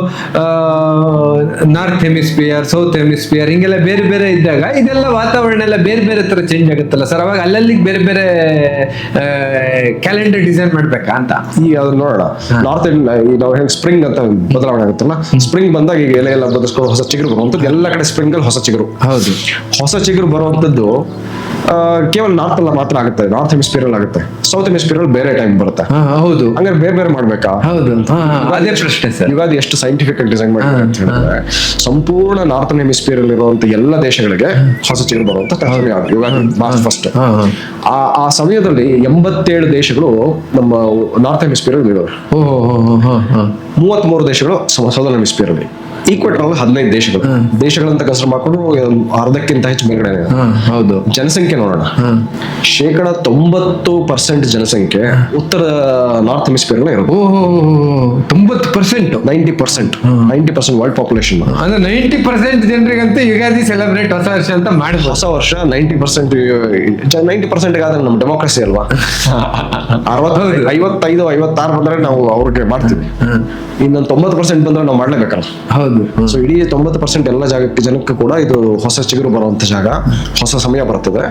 ನಾರ್ತ್ ಹೆಮಿಸ್ಫಿಯರ್, ಸೌತ್ ಹೆಮಿಸ್ಫಿಯರ್ ಹಿಂಗೆಲ್ಲ ಬೇರೆ ಬೇರೆ ಇದ್ದಾಗ ಇದೆಲ್ಲ ವಾತಾವರಣ ಎಲ್ಲ ಬೇರೆ ಬೇರೆ ತರ ಚೇಂಜ್ ಆಗುತ್ತಲ್ಲ ಸರ್. ಅವಾಗ ಅಲ್ಲಲ್ಲಿ ಬೇರೆ ಬೇರೆ ಕ್ಯಾಲೆಂಡರ್ ಡಿಸೈನ್ ಮಾಡ್ಬೇಕಾ ಅಂತ. ಈಗ ಅದನ್ನ ನೋಡೋಣ. ನಾರ್ತ್ ನಾವು ಹೇಗೆ ಸ್ಪ್ರಿಂಗ್ ಅಂತ ಬದಲಾವಣೆ ಆಗುತ್ತಲ್ಲ, ಸ್ಪ್ರಿಂಗ್ ಬಂದಾಗ ಈಗ ಎಲೆ ಎಲ್ಲ ಬದಲಿಸ್ಕೊಂಡು ಹೊಸ ಚಿಗುರು ಬರುವಂತದ್ದು. ಎಲ್ಲ ಕಡೆ ಸ್ಪ್ರಿಂಗ್ ಅಲ್ಲಿ ಹೊಸ ಚಿಗುರು. ಹೌದು. ಹೊಸ ಚಿಗುರು ಬರುವಂತದ್ದು ಕೇವಲ ನಾರ್ತ್ ಅಲ್ಲ ಮಾತ್ರ ಆಗುತ್ತೆ, ನಾರ್ತ್ ಹೆಮಿಸ್ಫಿಯರ್ ಅಲ್ಲಿ ಆಗುತ್ತೆ, ಸೌತ್ ಹೆಮಿಸ್ಫಿಯರ್ ಅಲ್ಲಿ ಬೇರೆ ಟೈಮ್ ಬರುತ್ತೆ. ಹೌದು ಹಂಗಾರೆ ಬೇರೆ ಬೇರೆ ಮಾಡ್ಬೇಕಾ? ಹೌದು, ಅದೇ ಪ್ರಶ್ನೆ ಸರ್. ಯುಗಾದಿ ಎಷ್ಟು ಸೈಂಟಿಫಿಕ್ ಆಗಿ ಡಿಸೈನ್ ಮಾಡಿದ್ದಾರೆ ಅಂತ ಹೇಳಿದ್ರೆ, ಸಂಪೂರ್ಣ ನಾರ್ಥನ್ ಹೆಮಿಸ್ಫಿಯರ್ ಅಲ್ಲಿ ಇರುವಂತ ಎಲ್ಲ ದೇಶಗಳಿಗೆ ಹೊಸ ಚಿಗುರು ಬರುವಂತ ಸಮಯ ಯುಗಾದಿ, ಮಾರ್ಚ್ ಫಸ್ಟ್. ಆ ಸಮಯದಲ್ಲಿ 87 ದೇಶಗಳು ನಮ್ಮ ನಾರ್ತ್ ಹೆಮಿಸ್ಫಿಯರ್ ಅಲ್ಲಿ ಇರೋರು, 33 ದೇಶಗಳು ಸೌದರ್ನ್ ಹೆಮಿಸ್ಫಿಯರ್ ಅಲ್ಲಿ, ಈಕ್ವೇಟರ್ ಅಲ್ಲಿ 15 ದೇಶಗಳಂತ ಕನ್ಸಿಡರ್ ಮಾಡ್ಕೊಂಡು ಅರ್ಧಕ್ಕಿಂತ ಹೆಚ್ಚು ಮೇಲ್ಗಡೆ ಇದೆ. ಹೌದು. ಜನಸಂಖ್ಯೆ ನೋಡೋಣ, 90% ಜನಸಂಖ್ಯೆ ಉತ್ತರ ನಾರ್ತ್ ಹೆಮಿಸ್ಫಿಯರ್ ಇರೋದು. 90%, 90% ವರ್ಲ್ಡ್ ಪಾಪ್ಯುಲೇಷನ್. ಅಂದ್ರೆ 90% ಜನರಿಗಂತೂ ಯುಗಾದಿ ಸೆಲೆಬ್ರೇಟ್ ಹೊಸ ವರ್ಷ ಅಂತ ಮಾಡ್ಬೋದು. ಹೊಸ ವರ್ಷ 90% ಆದ್ರೆ ನಮ್ಮ ಡೆಮೋಕ್ರಸಿ ಅಲ್ವಾ? 55-56 ಬಂದ್ರೆ ನಾವು ಅವ್ರಿಗೆ ಮಾಡ್ತೀವಿ, ಇನ್ನೊಂದು 90% ಬಂದ್ರೆ ನಾವು ಮಾಡ್ಲೇಬೇಕಲ್ಲ. ಹೌದು. ಸೊ ಇಡೀ 90% ಎಲ್ಲ ಜನಕ್ಕೆ ಕೂಡ ಇದು ಹೊಸ ಚಿಗುರು ಬರುವಂತ ಜಾಗ, ಹೊಸ ಸಮಯ ಬರ್ತದೆ.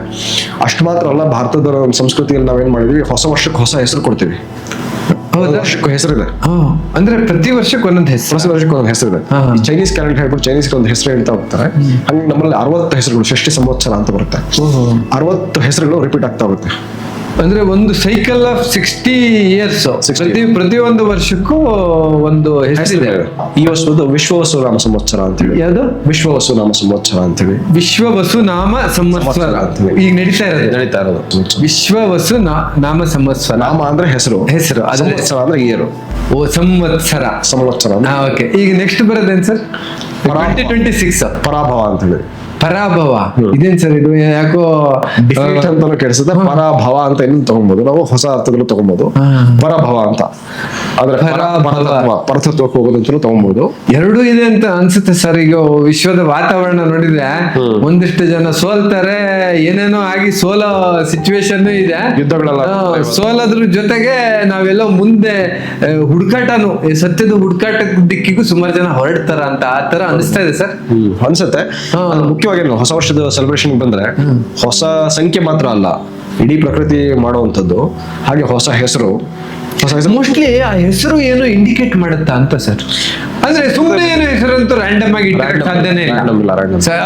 ಅಷ್ಟು ಮಾತ್ರ ಅಲ್ಲ, ಭಾರತದ ಸಂಸ್ಕೃತಿಯಲ್ಲಿ ನಾವೇನ್ ಮಾಡಿದ್ವಿ, ಹೊಸ ವರ್ಷಕ್ಕೆ ಹೊಸ ಹೆಸರು ಕೊಡ್ತೀವಿ. ವರ್ಷಕ್ಕೂ ಹೆಸರಿದೆ, ಅಂದ್ರೆ ಪ್ರತಿ ವರ್ಷಕ್ಕೆ ಒಂದೊಂದು ಹೆಸರು, ಹೆಸರಿದೆ. ಚೈನೀಸ್ ಕ್ಯಾಲೆಂಡರ್ ಹೇಳ್ಬಿಟ್ಟು ಚೈನೀಸ್ ಒಂದು ಹೆಸರು ಹೇಳ್ತಾ ಹೋಗ್ತಾರೆ. ಹಂಗೆ ನಮ್ಮಲ್ಲಿ 60 ಹೆಸರುಗಳು, ಷಷ್ಠಿ ಸಂವತ್ಸರ ಅಂತ ಬರುತ್ತೆ. 60 ಹೆಸರುಗಳು ರಿಪೀಟ್ ಆಗ್ತಾ ಹೋಗುತ್ತೆ. ಅಂದ್ರೆ ಒಂದು ಸೈಕಲ್ ಆಫ್ 60 years. ಪ್ರತಿಯೊಂದು ವರ್ಷಕ್ಕೂ ಒಂದು ಹೆಸರಿದೆ. ಈ ವರ್ಷದ ವಿಶ್ವವಸು ನಾಮ ಸಂವತ್ಸರ ಅಂತೇಳಿ. ಯಾವುದು? ವಿಶ್ವವಸು ನಾಮ ಸಂವತ್ಸರ ಅಂತೇಳಿ. ವಿಶ್ವವಸು ನಾಮ ಸಂವತ್ಸರ ಈಗ ನಡೀತಾ ಇರೋದು. ವಿಶ್ವವಸು ನಾಮ ಸಂವತ್ಸರ. ನಾಮ ಅಂದ್ರೆ ಹೆಸರು, ಸಂವತ್ಸರ ಅಂದ್ರೆ ಇಯರ್. ಸಂವತ್ಸರ ಓಕೆ. ಈಗ ನೆಕ್ಸ್ಟ್ ಬರೋದೇನ್ ಸರ್? 2026 ಪರಾಭವ ಅಂತ ಹೇಳಿ. ಪರಾಭವ ಇದೇನ್ ಸರ್? ಇದು ಯಾಕೋ ಡಿಫೀಟ್ ಅಂತಾನು ಕೆಡಿಸುತ್ತೆ. ಪರಾಭವ ಅಂತ ಇನ್ನೂ ತಗೊಬಹುದು ನಾವು, ಹೊಸ ಅರ್ಥದಲ್ಲೂ ತಗೊಬಹುದು. ಪರಾಭವ ಅಂತ ಆದ್ರೆ ಪರತತ್ವಕ್ಕೆ ಹೋಗೋದಂತಲೂ ತಗೊಬಹುದು. ಎರಡೂ ಇದೆ ಅಂತ ಅನ್ಸುತ್ತೆ ಸರ್. ಈಗ ವಿಶ್ವದ ವಾತಾವರಣ ನೋಡಿದ್ರೆ ಒಂದಿಷ್ಟು ಜನ ಸೋಲ್ತಾರೆ, ಏನೇನೋ ಆಗಿ ಸೋಲೋ ಸಿಚುವೇಶನ್ ಇದೆ, ಯುದ್ಧಗಳೆಲ್ಲ ಸೋಲೋದ್ರ ಜೊತೆಗೆ ನಾವೆಲ್ಲೋ ಮುಂದೆ ಹುಡುಕಾಟನು, ಸತ್ಯದ ಹುಡುಕಾಟದ ದಿಕ್ಕಿಗೂ ಸುಮಾರು ಜನ ಹೊರಡ್ತಾರ ಅಂತ ಆ ತರ ಅನಿಸ್ತಾ ಇದೆ ಸರ್. ಅನ್ಸುತ್ತೆ. ಮುಖ್ಯವಾಗಿ ಹೊಸ ವರ್ಷದ ಸೆಲೆಬ್ರೇಷನ್ ಬಂದ್ರೆ ಹೊಸ ಸಂಖ್ಯೆ ಮಾತ್ರ ಅಲ್ಲ, ಇಡೀ ಪ್ರಕೃತಿ ಮಾಡುವಂತದ್ದು. ಹಾಗೆ ಹೊಸ ಹೆಸರು, ಮೋಸ್ಟ್ಲಿ ಆ ಹೆಸರು ಏನು ಇಂಡಿಕೇಟ್ ಮಾಡುತ್ತಾ ಅಂತ ಸರ್. ಅಂದ್ರೆ ಸುಮ್ಮನೆ ಏನು ಹೆಸರು ಅಂತ ರ್ಯಾಂಡಮ್ ಆಗಿ ಸಾಧ್ಯನೇ ಇಲ್ಲ.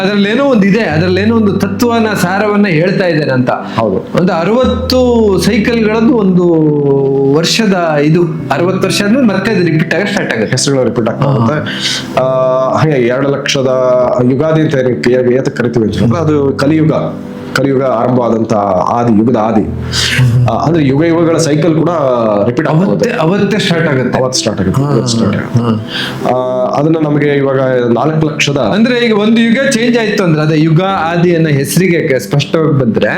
ಅದ್ರಲ್ಲಿ ಏನೋ ಒಂದು ಇದೆ, ಅದ್ರಲ್ಲಿ ಏನೋ ಒಂದು ತತ್ವನ, ಸಾರವನ್ನ ಹೇಳ್ತಾ ಇದ್ದೇನೆ ಅಂತ. ಹೌದು. ಒಂದು 60 ಸೈಕಲ್ಗಳದ್ದು ಒಂದು ವರ್ಷದ ಇದು 60 ವರ್ಷ ಅಂದ್ರೆ ಮತ್ತೆ ಅದು ರಿಪೀಟ್ ಆಗಿ ಸ್ಟಾರ್ಟ್ ಆಗುತ್ತೆ, ಹೆಸರುಗಳು ರಿಪೀಟ್ ಆಗ್ತಾ ಹೋಗುತ್ತೆ. ಹಾಗೆ 2 ಲಕ್ಷದ ಯುಗಾದಿ ಅಂತ ಏತಕ್ಕೆ ಕರಿತೀವಿ ಅಂತ, ಅದು ಕಲಿಯುಗ ಆರಂಭವಾದಂತ ಯುಗದ ಆದಿ. ಅಂದ್ರೆ ಯುಗಗಳ ಸೈಕಲ್ ಕೂಡ ರಿಪೀಟ್ ಅವತ್ತೇ ಸ್ಟಾರ್ಟ್ ಆಗುತ್ತೆ. ಅದನ್ನ ನಮಗೆ ಇವಾಗ 4 ಲಕ್ಷದ, ಅಂದ್ರೆ ಈಗ ಒಂದು ಯುಗ ಚೇಂಜ್ ಆಯ್ತು ಅಂದ್ರೆ ಅದೇ ಯುಗ ಆದಿ ಅನ್ನೋ ಹೆಸರಿಗೆ ಸ್ಪಷ್ಟವಾಗಿ ಬಂದ್ರೆ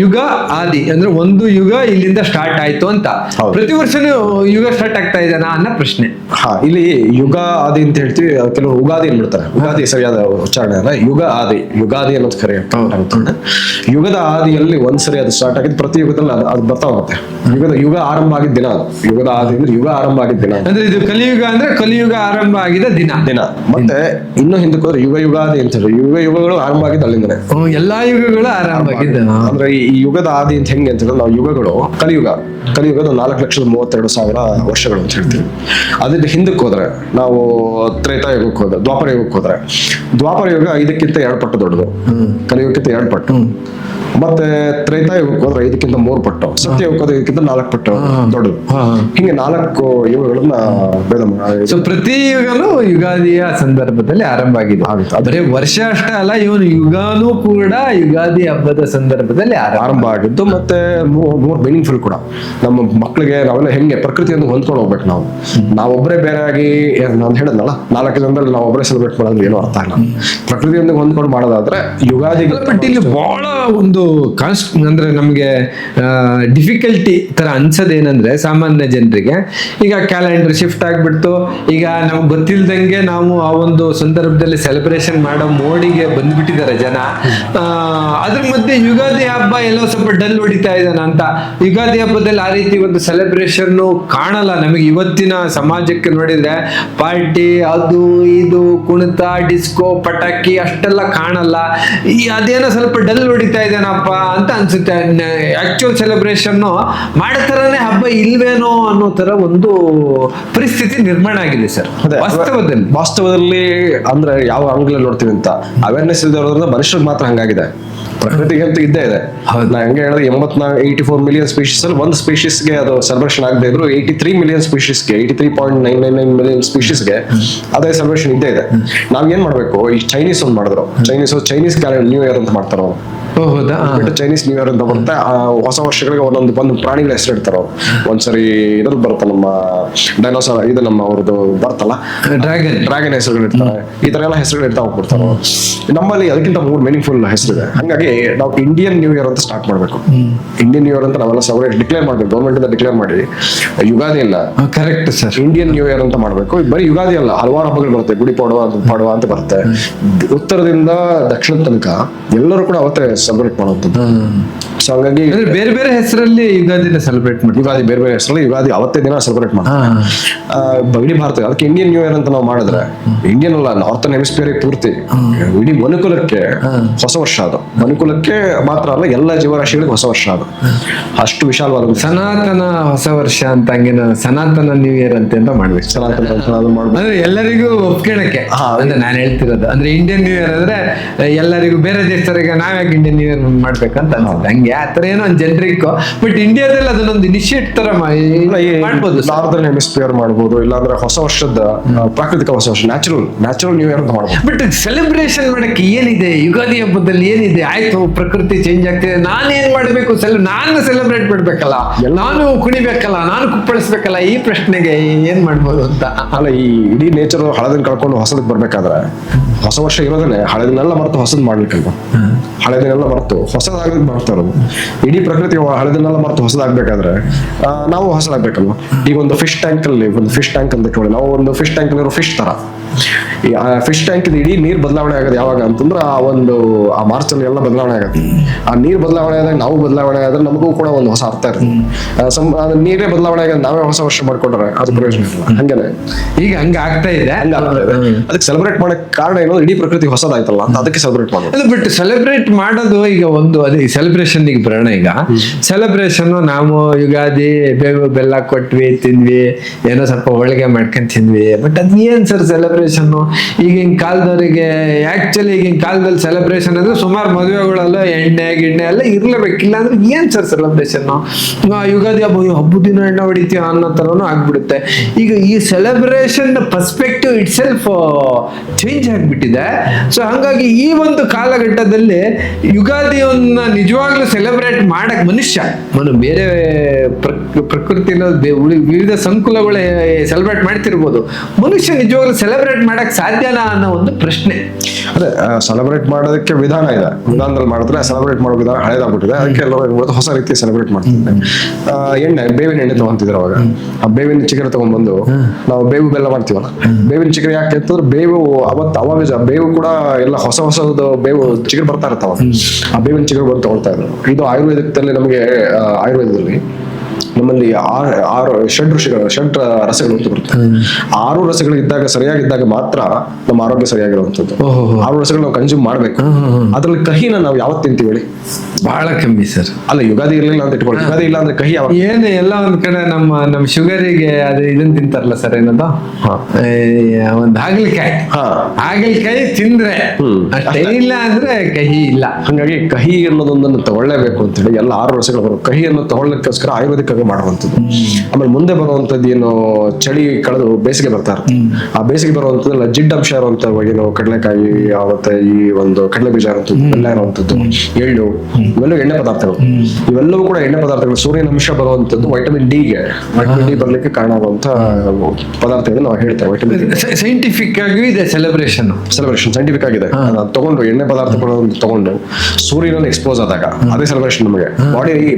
ಯುಗ ಆದಿ ಅಂದ್ರೆ ಒಂದು ಯುಗ ಇಲ್ಲಿಂದ ಸ್ಟಾರ್ಟ್ ಆಯ್ತು ಅಂತ. ಪ್ರತಿ ವರ್ಷನೂ ಯುಗ ಸ್ಟಾರ್ಟ್ ಆಗ್ತಾ ಇದೆನಾ ಅನ್ನೋ ಪ್ರಶ್ನೆ. ಇಲ್ಲಿ ಯುಗ ಆದಿ ಅಂತ ಹೇಳ್ತೀವಿ, ಕೆಲವರು ಉಗಾದಿ ಅಂದ್ಬಿಡ್ತಾರೆ. ಉಗಾದಿ ಸರಿಯಾದ ಉಚ್ಚಾರಣೆ ಅಲ್ಲ, ಯುಗಾದಿ ಅನ್ನೋದು ಕರೆ. ಯುಗದ ಆದಿಯಲ್ಲಿ ಒಂದ್ಸರಿ ಅದು ಸ್ಟಾರ್ಟ್ ಆಗಿದ್ದು, ಪ್ರತಿ ಯುಗದಲ್ಲಿ ಅದು ಬರ್ತಾ ಹೋಗುತ್ತೆ. ಯುಗ ಆರಂಭ ಆಗಿದ್ದ ದಿನ, ಯುಗದ ಆದಿ ಅಂದ್ರೆ ಯುಗ ಆರಂಭ ಆಗಿದ್ದ ದಿನ. ಅಂದ್ರೆ ಇದು ಕಲಿಯುಗ ಅಂದ್ರೆ ಕಲಿಯುಗ ಆರಂಭ ಆಗಿದ್ದ ದಿನ. ಮತ್ತೆ ಇನ್ನೂ ಹಿಂದಕ್ಕೆ ಹೋದ್ರೆ ಯುಗಾದಿ ಅಂತ ಹೇಳಿ, ಯುಗಗಳು ಆರಂಭ ಆಗಿದ್ದು ಅಲ್ಲಿಂದನೇ. ಎಲ್ಲಾ ಯುಗಗಳು ಆರಂಭ ಆಗಿದ್ದ. ಅಂದ್ರೆ ಈ ಯುಗದ ಆದಿ ಅಂತ ಹೆಂಗೆ ಅಂತ ಹೇಳಿದ್ರೆ, ನಾವು ಯುಗಗಳು ಕಲಿಯುಗದ 4,32,000 ವರ್ಷಗಳು ಅಂತ ಹೇಳ್ತೀವಿ. ಅದ್ರ ಹಿಂದಕ್ಕೆ ಹೋದ್ರೆ ನಾವು ತ್ರೇತಾಯುಗಕ್ಕೆ ಹೋದ್ರೆ, ದ್ವಾಪರ ಯುಗ ಇದಕ್ಕಿಂತ 2 ಪಟ್ಟು ದೊಡ್ಡದು, ಕಲಿಯುಗಕ್ಕಿಂತ 2 ಪಟ್ಟು. ಮತ್ತೆ ತ್ರೇತಾಯುಗಕ್ಕೆ ಹೋದ್ರೆ 5ಕ್ಕಿಂತ 3 ಪಟ್ಟು, ಸತ್ಯಯುಗಕ್ಕೆ ಹೋದ್ರೆ ಇದಕ್ಕಿಂತ 4 ಪಟ್ಟು ದೊಡ್ಡದು. ಹಿಂಗೆ 4 ಯುಗಗಳನ್ನ ಭೇದ ಮಾಡಿ. ಸೊ ಪ್ರತಿ ಯುಗನೂ ಯುಗಾದಿಯ ಸಂದರ್ಭದಲ್ಲಿ ಆರಂಭ ಆಗಿದೆ. ಬರೀ ವರ್ಷ ಅಷ್ಟೇ ಅಲ್ಲ, ಇವನು ಯುಗಾನೂ ಕೂಡ ಯುಗಾದಿ ಹಬ್ಬದ ಸಂದರ್ಭದಲ್ಲಿ ಆರಂಭ ಆಗಿದ್ದು. ಮತ್ತೆ ಮೋರ್ ಮೀನಿಂಗ್ಫುಲ್ ಕೂಡ. ನಮ್ಮ ಮಕ್ಕಳಿಗೆ ನಾವೆಲ್ಲ ಹೆಂಗೆ ಪ್ರಕೃತಿಯನ್ನು ಹೊಂದ್ಕೊಂಡು ಹೋಗ್ಬೇಕು. ನಾವೊಬ್ಬರೇ ಬೇರೆ ಆಗಿ, ನಾನು ಹೇಳಿದ್ನಲ್ಲ 4 ಜನದಲ್ಲಿ ನಾವೊಬ್ಬರೇ ಸೆಲೆಬ್ರೇಟ್ ಮಾಡೋದು ಏನೋ ಅರ್ಥ ಇಲ್ಲ. ಪ್ರಕೃತಿಯೊಂದಿಗೆ ಹೊಂದ್ಕೊಂಡು ಮಾಡೋದಾದ್ರೆ ಯುಗಾದಿ. ಬಟ್ ಇಲ್ಲಿ ಬಹಳ ಒಂದು ಅಂದ್ರೆ ನಮ್ಗೆ ಡಿಫಿಕಲ್ಟಿ ತರ ಅನ್ಸೋದೇನಂದ್ರೆ, ಸಾಮಾನ್ಯ ಜನರಿಗೆ ಈಗ ಕ್ಯಾಲೆಂಡರ್ ಶಿಫ್ಟ್ ಆಗ್ಬಿಡ್ತು. ಈಗ ನಮ್ಗೆ ಗೊತ್ತಿಲ್ದಂಗೆ ನಾವು ಆ ಒಂದು ಸಂದರ್ಭದಲ್ಲಿ ಸೆಲೆಬ್ರೇಷನ್ ಮಾಡೋ ಮೋಡಿಗೆ ಬಂದ್ಬಿಟ್ಟಿದ್ದಾರೆ ಜನ. ಅದ್ರ ಮಧ್ಯೆ ಯುಗಾದಿ ಹಬ್ಬ ಎಲ್ಲೋ ಸ್ವಲ್ಪ ಡಲ್ ಹೊಡಿತಾ ಇದ್ದಾನ ಅಂತ. ಯುಗಾದಿ ಹಬ್ಬದಲ್ಲಿ ಆ ರೀತಿ ಒಂದು ಸೆಲೆಬ್ರೇಷನ್ ಕಾಣಲ್ಲ ನಮಗೆ. ಇವತ್ತಿನ ಸಮಾಜಕ್ಕೆ ನೋಡಿದ್ರೆ ಪಾರ್ಟಿ, ಅದು ಇದು, ಕುಣಿತ, ಡಿಸ್ಕೋ, ಪಟಾಕಿ ಅಷ್ಟೆಲ್ಲ ಕಾಣಲ್ಲ. ಅದೇನೋ ಸ್ವಲ್ಪ ಡಲ್ ಹೊಡಿತಾ ಇದ್ದಾನಪ್ಪ ಅಂತ ಅನ್ಸುತ್ತೆ. ಆಕ್ಚುಯಲ್ ಸೆಲೆಬ್ರೇಷನ್ ಮಾಡತರನೇ ಹಬ್ಬ ಇಲ್ವೇನೋ ಅನ್ನೋ ತರ ಒಂದು ಪರಿಸ್ಥಿತಿ ನಿರ್ಮಾಣ ಆಗಿದೆ ಸರ್. ವಾಸ್ತವದಲ್ಲಿ ಅಂದ್ರೆ ಯಾವ ಆಂಗ್ಲ ನೋಡ್ತೀವಿ ಅಂತ ಅವೇರ್ನೆಸ್ ಇಲ್ದಿರೋದ್ರಿಂದ ಮನುಷ್ಯರಿಗೆ ಮಾತ್ರ ಹಂಗಾಗಿದೆ. ಪ್ರಕೃತಿಗಂತೂ ಇದ್ದೇ ಇದೆ. ಹೌದು. ನಾ ಹಂಗೆ ಹೇಳಿದ್ರೆ 84 ಮಿಲಿಯನ್ ಸ್ಪೀಶೀಸ್ ಅಲ್ಲಿ ಒಂದು ಸ್ಪೀಶೀಸ್ಗೆ ಅದು ಸೆಲೆಬ್ರೇಷನ್ ಆಗದೆ ಇದ್ರು 83 ಮಿಲಿಯನ್ ಸ್ಪೀಶೀಸ್ಗೆ 83.999 ಮಿಲಿಯನ್ ಸ್ಪೀಶೀಸ್ಗೆ ಅದೇ ಸೆಲೆಬ್ರೇಷನ್ ಇದ್ದೇ ಇದೆ. ನಾವ್ ಏನ್ ಮಾಡ್ಬೇಕು, ಈ ಚೈನೀಸ್ ಒಂದು ಮಾಡಿದ್ರು, ಚೈನೀಸ್ ಕ್ಯಾಲೆಂಡರ್ ನ್ಯೂ ಇಯರ್ ಅಂತ ಮಾಡ್ತಾರ ಅವ್ರು. ಹೌದಾ? ಚೈನೀಸ್ ನ್ಯೂ ಇಯರ್ ಅಂತ ಬರುತ್ತೆ. ಹೊಸ ವರ್ಷಗಳಿಗೆ ಒಂದು ಪ್ರಾಣಿಗಳ ಹೆಸರು ಇಡ್ತಾರ ಅವ್ರು. ಒಂದ್ಸರಿ ಇದ್ರಲ್ಲಿ ಬರುತ್ತೆ ನಮ್ಮ ಡೈನೋಸಾರ್, ಇದು ನಮ್ಮ ಅವ್ರದ್ದು ಬರ್ತಲ್ಲ ಡ್ರ್ಯಾಗನ್ ಹೆಸರುಗಳು ಇರ್ತಾರೆ. ಈ ತರ ಎಲ್ಲ ಹೆಸರುಗಳು ಇರ್ತಾ ಹೋಗ್ಬಿಡ್ತಾರೆ. ನಮ್ಮಲ್ಲಿ ಅದಕ್ಕಿಂತ ಮೂರು ಮೀನಿಂಗ್ಫುಲ್ ಹೆಸರಿದೆ. ಹಂಗಾಗಿ ನಾವು ಇಂಡಿಯನ್ ನ್ಯೂ ಇಯರ್ ಅಂತ ಸ್ಟಾರ್ಟ್ ಮಾಡ್ಬೇಕು. ಇಂಡಿಯನ್ ನ್ಯೂ ಇಯರ್ ಅಂತ ನಾವೆಲ್ಲ ಸೆಲೆಬ್ರೇಟ್ ಡಿಕ್ಲೇರ್ ಮಾಡ್ಬೇಕು, ಗೌರ್ಮೆಂಟ್ ಇಂದ ಡಿಕ್ಲೇರ್ ಮಾಡಿ. ಯುಗಾದಿ ಇಲ್ಲ, correct sir, Indian new year ಅಂತ ಮಾಡ್ಬೇಕು. ಬರೀ ಯುಗಾದಿ ಅಲ್ಲ, ಹಲವಾರು ಹಬ್ಬಗಳು ಬರುತ್ತೆ. ಗುಡಿ ಪಾಡವ ಅಂತ ಬರುತ್ತೆ. ಉತ್ತರದಿಂದ ದಕ್ಷಿಣ ತನಕ ಎಲ್ಲರೂ ಕೂಡ ಅವತ್ತೇ ಸೆಲೆಬ್ರೇಟ್ ಮಾಡುವಂಥದ್ದು. ಸೊ ಹಂಗಾಗಿ ಬೇರೆ ಬೇರೆ ಹೆಸರಲ್ಲಿ ಯುಗಾದಿನ ಸೆಲೆಬ್ರೇಟ್ ಮಾಡಿ, ಯುಗಾದಿ ಬೇರೆ ಬೇರೆ ಹೆಸರಲ್ಲಿ ಯುಗಾದಿ ಅವತ್ತೇ ದಿನ ಸೆಲೆಬ್ರೇಟ್ ಮಾಡ್ತಾರೆ ಇಡೀ ಭಾರತ. ಅದಕ್ಕೆ ಇಂಡಿಯನ್ ನ್ಯೂ ಇಯರ್ ಅಂತ ನಾವು ಮಾಡಿದ್ರೆ, ಇಂಡಿಯನ್ ಅಲ್ಲ, ನಾರ್ಥನ್ ಹೆಮಿಸ್ಫಿಯರ್ ಪೂರ್ತಿ ಇಡೀ ಮನುಕುಲಕ್ಕೆ ಹೊಸ ವರ್ಷ. ಅದು ಮನುಕುಲಕ್ಕೆ ಮಾತ್ರ ಅಲ್ಲ, ಎಲ್ಲ ಜೀವರಾಶಿಗಳಿಗೆ ಹೊಸ ವರ್ಷ. ಅದು ಅಷ್ಟು ವಿಶಾಲವಾದ ಸನಾತನ ಹೊಸ ವರ್ಷ ಅಂತ, ಹಂಗೇನ ಸನಾತನ ನ್ಯೂ ಇಯರ್ ಅಂತ ಮಾಡ್ಬೇಕು. ಸನಾತನ ಮಾಡ್ಬೋದು ಅಂದ್ರೆ ಎಲ್ಲರಿಗೂ ಒಪ್ಕೊಳಕ್ಕೆ ಅಂದ್ರೆ ನಾನು ಹೇಳ್ತಿರೋದು. ಅಂದ್ರೆ ಇಂಡಿಯನ್ ನ್ಯೂ ಇಯರ್ ಅಂದ್ರೆ ಎಲ್ಲರಿಗೂ, ಬೇರೆ ದೇಶದವರಿಗೆ ನಾವ್ಯಾಕೆ ಇಂಡಿಯನ್ ನ್ಯೂ ಇಯರ್ ಮಾಡ್ಬೇಕಂತ ಅನ್ಸುತ್ತೆ. ಹಂಗೆ ಆತರ ಏನೋ ಒಂದು ಜನರಿಕ್, ಬಟ್ ಇಂಡಿಯಾದಲ್ಲಿ ಅದನ್ನೊಂದು ಇನಿಷಿಯೇಟ್ ತರ ಮಾಡ್ಬೋದು. ನಾರ್ದರ್ನ್ ಹೆಮಿಸ್ಫಿಯರ್ ಮಾಡ್ಬೋದು, ಇಲ್ಲಾಂದ್ರೆ ಹೊಸ ವರ್ಷದ ಪ್ರಾಕೃತಿಕ ಹೊಸ ವರ್ಷ, ನ್ಯಾಚುರಲ್ ನ್ಯೂ ಇಯರ್ ಅಂತ ಮಾಡ್ಬೋದು. ಬಟ್ ಸೆಲೆಬ್ರೇಷನ್ ಮಾಡಕ್ಕೆ ಏನಿದೆ ಯುಗಾದಿ ಹಬ್ಬದಲ್ಲಿ? ಏನಿದೆ? ಆಯ್ತು, ಪ್ರಕೃತಿ ಚೇಂಜ್ ಆಗ್ತಿದೆ, ನಾನೇನ್ ಮಾಡ್ಬೇಕು? ನಾನು ಸೆಲೆಬ್ರೇಟ್ ಮಾಡ್ಬೇಕಲ್ಲ, ನಾನು ಕುಣಿಬೇಕಲ್ಲ, ನಾನು ಕುಪ್ಪಳಿಸ್ಬೇಕಲ್ಲ, ಈ ಪ್ರಶ್ನೆಗೆ ಏನ್ ಮಾಡ್ಬೋದು ಅಂತ. ಅಲ್ಲ, ಈ ಇಡೀ ನೇಚರ್ ಹಳದಿನ ಕಳ್ಕೊಂಡು ಹೊಸದಕ್ಕೆ ಬರ್ಬೇಕಾದ್ರೆ, ಹೊಸ ವರ್ಷ ಇರೋದನ್ನೇ ಹಳೆದನ್ನೆಲ್ಲ ಮರೆತು ಹೊಸದ್ ಮಾಡ್ಲಿಕ್ಕಲ್ವ. ಹಳೆದನ್ನೆಲ್ಲ ಮರೆತು ಹೊಸದಾಗಲಿಕ್ಕೆ ಮಾಡ್ತಾ ಇರೋದು. ಇಡೀ ಪ್ರಕೃತಿ ಹಳೆದನ್ನೆಲ್ಲ ಮರೆತು ಹೊಸದಾಗ್ಬೇಕಾದ್ರೆ ನಾವು ಹೊಸದಾಗ್ಬೇಕಲ್ವ. ಈಗ ಒಂದು ಫಿಶ್ ಟ್ಯಾಂಕ್ ಅಲ್ಲಿ, ಒಂದು ಫಿಶ್ ಟ್ಯಾಂಕ್ ಅಂತ ಇಟ್ಕೊಳ್ಳಿ, ನಾವು ಒಂದು ಫಿಶ್ ಟ್ಯಾಂಕ್ ಅಲ್ಲಿರೋ ಫಿಶ್ ತರ. ಈ ಫಿಶ್ ಟ್ಯಾಂಕ್ ಇಡೀ ನೀರ್ ಬದಲಾವಣೆ ಆಗೋದು ಯಾವಾಗ ಅಂತಂದ್ರೆ ಆ ಮಾರ್ಚ್ ಅಲ್ಲಿ ಎಲ್ಲ ಬದಲಾವಣೆ ಆಗುತ್ತೆ. ಆ ನೀರ್ ಬದಲಾವಣೆ ಆದಾಗ ನಾವು ಬದಲಾವಣೆ ಆದ್ರೆ ನಮಗೂ ಕೂಡ ಒಂದು ಹೊಸ ಅರ್ಥ ಇರುತ್ತೆ. ನೀರೇ ಬದಲಾವಣೆ ಆಗ ನಾವೇ ಹೊಸ ವರ್ಷ ಮಾಡ್ಕೊಂಡ್ರೆ ಅದು ಪ್ರಯೋಜನ ಇಲ್ಲ. ಹಂಗೇನೆ ಈಗ ಹಂಗ ಆಗ್ತಾ ಇದೆ. ಅದಕ್ಕೆ ಸೆಲೆಬ್ರೇಟ್ ಮಾಡಕ್ ಕಾರಣ ಏನೋ, ಇಡೀ ಪ್ರಕೃತಿ ಹೊಸದಾಯ್ತಲ್ಲ ಅಂತ ಅದಕ್ಕೆ ಸೆಲೆಬ್ರೇಟ್ ಮಾಡೋದು. ಬಟ್ ಸೆಲೆಬ್ರೇಟ್ ಮಾಡೋದು ಈಗ ಒಂದು ಅದೇ ಸೆಲೆಬ್ರೇಷನ್ ಬರೋಣ. ಈಗ ಸೆಲೆಬ್ರೇಷನ್ ನಾವು ಯುಗಾದಿ ಬೇವು ಬೆಲ್ಲ ಕೊಟ್ವಿ, ತಿಂದ್ವಿ, ಏನೋ ಸ್ವಲ್ಪ ಹೋಳಿಗೆ ಮಾಡ್ಕೊಂಡ್ ತಿಂದ್ವಿ. ಬಟ್ ಅದ್ ಏನ್ ಸರ್ ಸೆಲೆಬ್ರೇಷನ್? ಈಗಿನ ಕಾಲದವರಿಗೆ ಆಕ್ಚುಲಿ ಈಗಿನ ಕಾಲದಲ್ಲಿ ಸೆಲೆಬ್ರೇಷನ್ ಅಂದ್ರೆ ಸುಮಾರು ಮದುವೆಗಳಲ್ಲ ಎಣ್ಣೆ ಗಿಣ್ಣೆ ಎಲ್ಲ ಇರ್ಲೇಬೇಕಿಲ್ಲ ಅಂದ್ರೆ ಏನ್ ಸರ್ ಸೆಲೆಬ್ರೇಷನ್? ಯುಗಾದಿ ಹಬ್ಬದ ದಿನ ಎಣ್ಣೆ ಹೊಡಿತೀವಿ ಅನ್ನೋ ತರನು ಆಗ್ಬಿಡುತ್ತೆ. ಈಗ ಈ celebration perspective it self change ಆಗ್ಬಿಟ್ಟಿದೆ. ಸೊ ಹಂಗಾಗಿ ಈ ಒಂದು ಕಾಲಘಟ್ಟದಲ್ಲಿ ಯುಗಾದಿಯನ್ನ ನಿಜವಾಗ್ಲೂ ಸೆಲೆಬ್ರೇಟ್ ಮಾಡಕ್ ಮನುಷ್ಯ ಬೇರೆ ಪ್ರಕೃತಿನ ವಿವಿಧ ಸಂಕುಲಗಳು ಸೆಲೆಬ್ರೇಟ್ ಮಾಡ್ತಿರ್ಬೋದು, ಮನುಷ್ಯ ನಿಜವಾಗ್ಲೂ ಸೆಲೆಬ್ರೇಟ್ ಮಾಡಕ್ ಸಾಧ್ಯನಾ ಅನ್ನೋ ಒಂದು ಪ್ರಶ್ನೆ. ಅದೇ ಸೆಲೆಬ್ರೇಟ್ ಮಾಡೋದಕ್ಕೆ ವಿಧಾನ ಇದೆ. ವಿಧಾನದಲ್ಲಿ ಮಾಡಿದ್ರೆ ಸೆಲೆಬ್ರೇಟ್ ಮಾಡೋ ವಿಧಾನ ಹಳೇದಾಗ್ಬಿಟ್ಟಿದೆ. ಅದಕ್ಕೆ ಎಲ್ಲರೂ ಹೊಸ ರೀತಿ ಸೆಲೆಬ್ರೇಟ್ ಮಾಡ್ತಿದ್ದಾರೆ. ಬೇವಿನ ಎಣ್ಣೆ ತಗೊಂತಿದ್ರು ಅವಾಗ. ಆ ಬೇವಿನ ಚಿಗುರು ತಗೊಂಡ್ಬಂದು ನಾವು ಬೇವು ಬೆಲ್ಲ ಮಾಡ್ತೀವಲ್ಲ, ಬೇವಿನ ಚಿಗುರು ಯಾಕೆ ಅಂತಂದ್ರೆ ಬೇವು ಅವಾಗ ಬೇವು ಕೂಡ ಎಲ್ಲ ಹೊಸದು ಬೇವು ಚಿಗುರು ಬರ್ತಾ ಇರ್ತಾವ. ಆ ಬೇವಿನ ಚಿಗುರು ಬಂದು ತಗೊಳ್ತಾ ಇದ್ರು. ಇದು ಆಯುರ್ವೇದದಲ್ಲಿ ನಮಗೆ ಆಯುರ್ವೇದದಲ್ಲಿ ನಮ್ಮಲ್ಲಿ ಆರು ಷಡ್ ರಸಗಳು ಅಂತ ಬರುತ್ತೆ. 6 ರಸಗಳು ಇದ್ದಾಗ, ಸರಿಯಾಗಿದ್ದಾಗ ಮಾತ್ರ ನಮ್ಮ ಆರೋಗ್ಯ ಸರಿಯಾಗಿರುವಂತದ್ದು. 6 ರಸಗಳು ನಾವು ಕನ್ಸ್ಯೂಮ್ ಮಾಡ್ಬೇಕು. ಅದ್ರಲ್ಲಿ ಕಹಿನ ನಾವು ಯಾವತ್ತು ತಿಂತೀವಿ ಹೇಳಿ? ಬಹಳ ಕಮ್ಮಿ ಸರ್. ಅಲ್ಲ, ಯುಗಾದಿ ಇರ್ಲಿಲ್ಲ ಅಂತ ಇಟ್ಕೊಳ್ಳಿ. ಯುಗಾದಿ ಇಲ್ಲ ಅಂದ್ರೆ ಕಹಿ ಏನು ಎಲ್ಲ ಒಂದ್ ಕಡೆ ನಮ್ಮ ಶುಗರಿಗೆ ಅದು ಇದನ್ನ ತಿಂತಾರಲ್ಲ ಸರ್, ಏನದು ಒಂದು ಹಾಗಲಕಾಯಿ ತಿಂದ್ರೆ ಅಷ್ಟೇ, ಇಲ್ಲ ಅಂದ್ರೆ ಕಹಿ ಇಲ್ಲ. ಹಂಗಾಗಿ ಕಹಿ ಅನ್ನೋದೊಂದನ್ನು ತಗೊಳ್ಳೇಬೇಕು ಅಂತ ಹೇಳಿ ಎಲ್ಲ 6 ರಸಗಳು ಬರೋ ಕಹಿಯನ್ನು ತಗೊಳ್ಳೋಕ್ಕೋಸ್ಕರ ಆಯುರ್ವೇದಿಕ್ ಮಾಡುವಂಥದ್ದು. ಆಮೇಲೆ ಮುಂದೆ ಬರುವಂತದ್ದು ಏನು, ಚಳಿ ಕಳೆದು ಬೇಸಿಗೆ ಬರ್ತಾ ಇರುತ್ತೆ. ಆ ಬೇಸಿಗೆ ಬರುವಂತದ್ದೆಲ್ಲ ಜಿಡ್ಡಂಶ ಇರುವಂತ ಏನು ಕಡಲೆಕಾಯಿ, ಮತ್ತೆ ಈ ಒಂದು ಕಡಲೆ ಬೀಜ ಇರುವಂತದ್ದು, ಬೆಲ್ಲ ಇರುವಂತದ್ದು, ಎಳ್ಳು, ಇವೆಲ್ಲವೂ ಎಣ್ಣೆ ಪದಾರ್ಥಗಳು. ಇವೆಲ್ಲವೂ ಕೂಡ ಎಣ್ಣೆ ಪದಾರ್ಥಗಳು. ಸೂರ್ಯನ ಅಂಶ ಬರುವಂತದ್ದು ವೈಟಮಿನ್ ಡಿ ಬರ್ಲಿಕ್ಕೆ ಕಾರಣ ಆಗುವಂತ ಪದಾರ್ಥಗಳು ನಾವು ಹೇಳ್ತೇವೆ. ವೈಟಮಿನ್ ಸೈಂಟಿಫಿಕ್ ಆಗಿ ಇದೆ ಸೆಲೆಬ್ರೇಷನ್ ಸೈಂಟಿಫಿಕ್ ಆಗಿದೆ. ತಗೊಂಡು ಎಣ್ಣೆ ಪದಾರ್ಥಗಳು ತಗೊಂಡು ಸೂರ್ಯನಲ್ಲಿ ಎಕ್ಸ್ಪೋಸ್ ಆದಾಗ ಅದೇ ಸೆಲೆಬ್ರೇಷನ್. ನಮಗೆ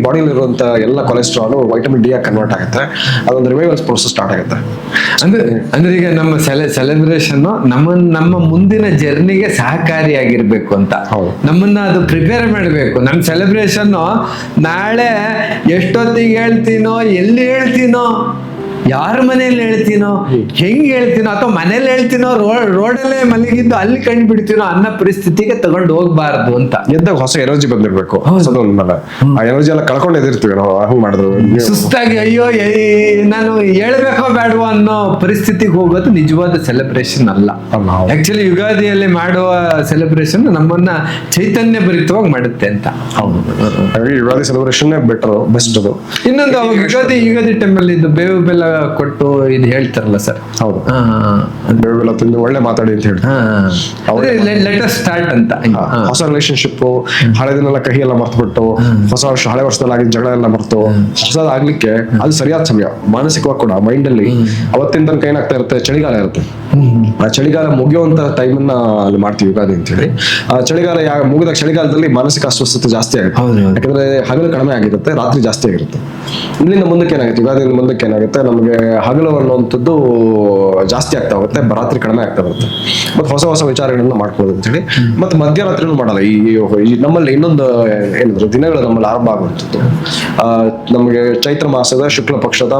ಬಾಡಿಯಲ್ಲಿ ಇರುವಂತ ಎಲ್ಲ ಕೊಲೆಸ್ಟ್ರಾಲ್ ವೈಟಮಿನ್ ಡಿ ಕನ್ವರ್ಟ್ ಆಗುತ್ತೆ. ಅದೊಂದು ರಿವೈವಲ್ಸ್ ಪ್ರೋಸೆಸ್ ಸ್ಟಾರ್ಟ್ ಆಗುತ್ತೆ. ಅಂದ್ರೆ ಈಗ ನಮ್ಮ ಸೆಲೆಬ್ರೇಷನ್ ನಮ್ಮ ಮುಂದಿನ ಜರ್ನಿಗೆ ಸಹಕಾರಿಯಾಗಿರ್ಬೇಕು ಅಂತ, ನಮ್ಮನ್ನ ಅದು ಪ್ರಿಪೇರ್ ಮಾಡಬೇಕು. ನಮ್ಮ ಸೆಲೆಬ್ರೇಷನ್ ನಾಳೆ ಎಷ್ಟೊತ್ತಿಗೆ ಹೇಳ್ತೀನೋ, ಎಲ್ಲಿ ಹೇಳ್ತೀನೋ, ಯಾರ ಮನೇಲಿ ಹೇಳ್ತೀನೋ, ಹೆಂಗ್ ಹೇಳ್ತೀನೋ, ಅಥವಾ ಮನೇಲಿ ಹೇಳ್ತೀನೋ, ರೋಡಲ್ಲೇ ಮಲಗಿದ್ದು ಅಲ್ಲಿ ಕಂಡುಬಿಡ್ತೀನೋ ಅನ್ನೋ ಪರಿಸ್ಥಿತಿಗೆ ತಗೊಂಡು ಹೋಗ್ಬಾರ್ದು ಅಂತ. ಎದ್ದಾಗ ಹೊಸ ಎನರ್ಜಿ ಬಂದಿರ್ಬೇಕು. ಆ ಎನರ್ಜಿ ಎಲ್ಲ ಕಳ್ಕೊಂಡು ಎದಿರ್ತೀವಿ ನಾವು ಹಂಗ್ ಮಾಡಿದ್ರು. ಸುಸ್ತಾಗಿ ಅಯ್ಯೋ ನಾನು ಹೇಳ್ಬೇಕೋ ಬೇಡವೋ ಅನ್ನೋ ಪರಿಸ್ಥಿತಿಗೆ ಹೋಗೋದು ನಿಜವಾದ ಸೆಲೆಬ್ರೇಷನ್ ಅಲ್ಲ. ಆಕ್ಚುಲಿ ಯುಗಾದಿಯಲ್ಲಿ ಮಾಡುವ ಸೆಲೆಬ್ರೇಷನ್ ನಮ್ಮನ್ನ ಚೈತನ್ಯ ಭರಿತವಾಗಿ ಮಾಡುತ್ತೆ ಅಂತ. ಹೌದು, ಹಾಗಾಗಿ ಯುಗಾದಿ ಸೆಲೆಬ್ರೇಷನ್ ಬೆಟರ್, ಬೆಸ್ಟ್ ಅದು. ಇನ್ನೊಂದು ಯುಗಾದಿ ಟೈಮಲ್ಲಿ ಇದು ಬೇವು ಬೆಲ್ಲ ಕೊಟ್ಟು ಇದು ಹೇಳ್ತಾರಲ್ಲ ಸರ್. ಹೌದು, ಬೇವು ಬೆಲ್ಲ ತಿಂದು ಒಳ್ಳೆ ಮಾತಾಡಿ ಅಂತ ಹೇಳಿ ಲೆಟ್ ಅಸ್ ಸ್ಟಾರ್ಟ್ ಅಂತ. ಹೊಸ ರಿಲೇಶನ್ಶಿಪ್, ಹಳೆದನ್ನೆಲ್ಲ ಕಹಿ ಎಲ್ಲ ಮರ್ತ್ಬಿಟ್ಟು ಹೊಸ ವರ್ಷ, ಹಳೆ ವರ್ಷದಲ್ಲಿ ಆಗಿದ್ದ ಜಗಳ ಎಲ್ಲ ಮರ್ತು ಹೊಸದಾಗ್ಲಿಕ್ಕೆ ಅದು ಸರಿಯಾದ ಸಮಯ. ಮಾನಸಿಕವಾಗಿ ಕೂಡ ಮೈಂಡ್ ಅಲ್ಲಿ ಅವತ್ತಿನ ತನಕ ಏನಾಗ್ತಾ ಇರುತ್ತೆ, ಚಳಿಗಾಲ ಇರುತ್ತೆ. ಆ ಚಳಿಗಾಲ ಮುಗಿಯುವಂತ ಟೈಮನ್ನ ಅಲ್ಲಿ ಮಾಡ್ತೀವಿ ಯುಗಾದಿ ಅಂತ ಹೇಳಿ. ಆ ಚಳಿಗಾಲ ಮುಗಿದ ಚಳಿಗಾಲದಲ್ಲಿ ಮಾನಸಿಕ ಅಸ್ವಸ್ಥತೆ ಜಾಸ್ತಿ ಆಗುತ್ತೆ. ಯಾಕಂದ್ರೆ ಹಗಲು ಕಡಿಮೆ ಆಗಿರುತ್ತೆ, ರಾತ್ರಿ ಜಾಸ್ತಿ ಆಗಿರುತ್ತೆ. ಇಲ್ಲಿಂದ ಮುಂದಕ್ಕೆ ಏನಾಗುತ್ತೆ, ಯುಗಾದಿಯಿಂದ ಮುಂದಕ್ಕೆ ಏನಾಗುತ್ತೆ, ನಮಗೆ ಹಗಲು ಅನ್ನುವಂಥದ್ದು ಜಾಸ್ತಿ ಆಗ್ತಾ ಹೋಗುತ್ತೆ, ರಾತ್ರಿ ಕಡಿಮೆ ಆಗ್ತಾ ಬರುತ್ತೆ. ಮತ್ತೆ ಹೊಸ ಹೊಸ ವಿಚಾರಗಳನ್ನ ಮಾಡ್ಕೊಳ್ಳೋದು ಅಂತ ಹೇಳಿ. ಮತ್ತೆ ಮಧ್ಯರಾತ್ರಿನೂ ಮಾಡಲ್ಲ. ಈ ನಮ್ಮಲ್ಲಿ ಇನ್ನೊಂದು ಏನಿದ್ರು ದಿನಗಳು ನಮ್ಮಲ್ಲಿ ಆರಂಭ ಆಗುವಂಥದ್ದು ನಮಗೆ ಚೈತ್ರ ಮಾಸದ ಶುಕ್ಲ ಪಕ್ಷದ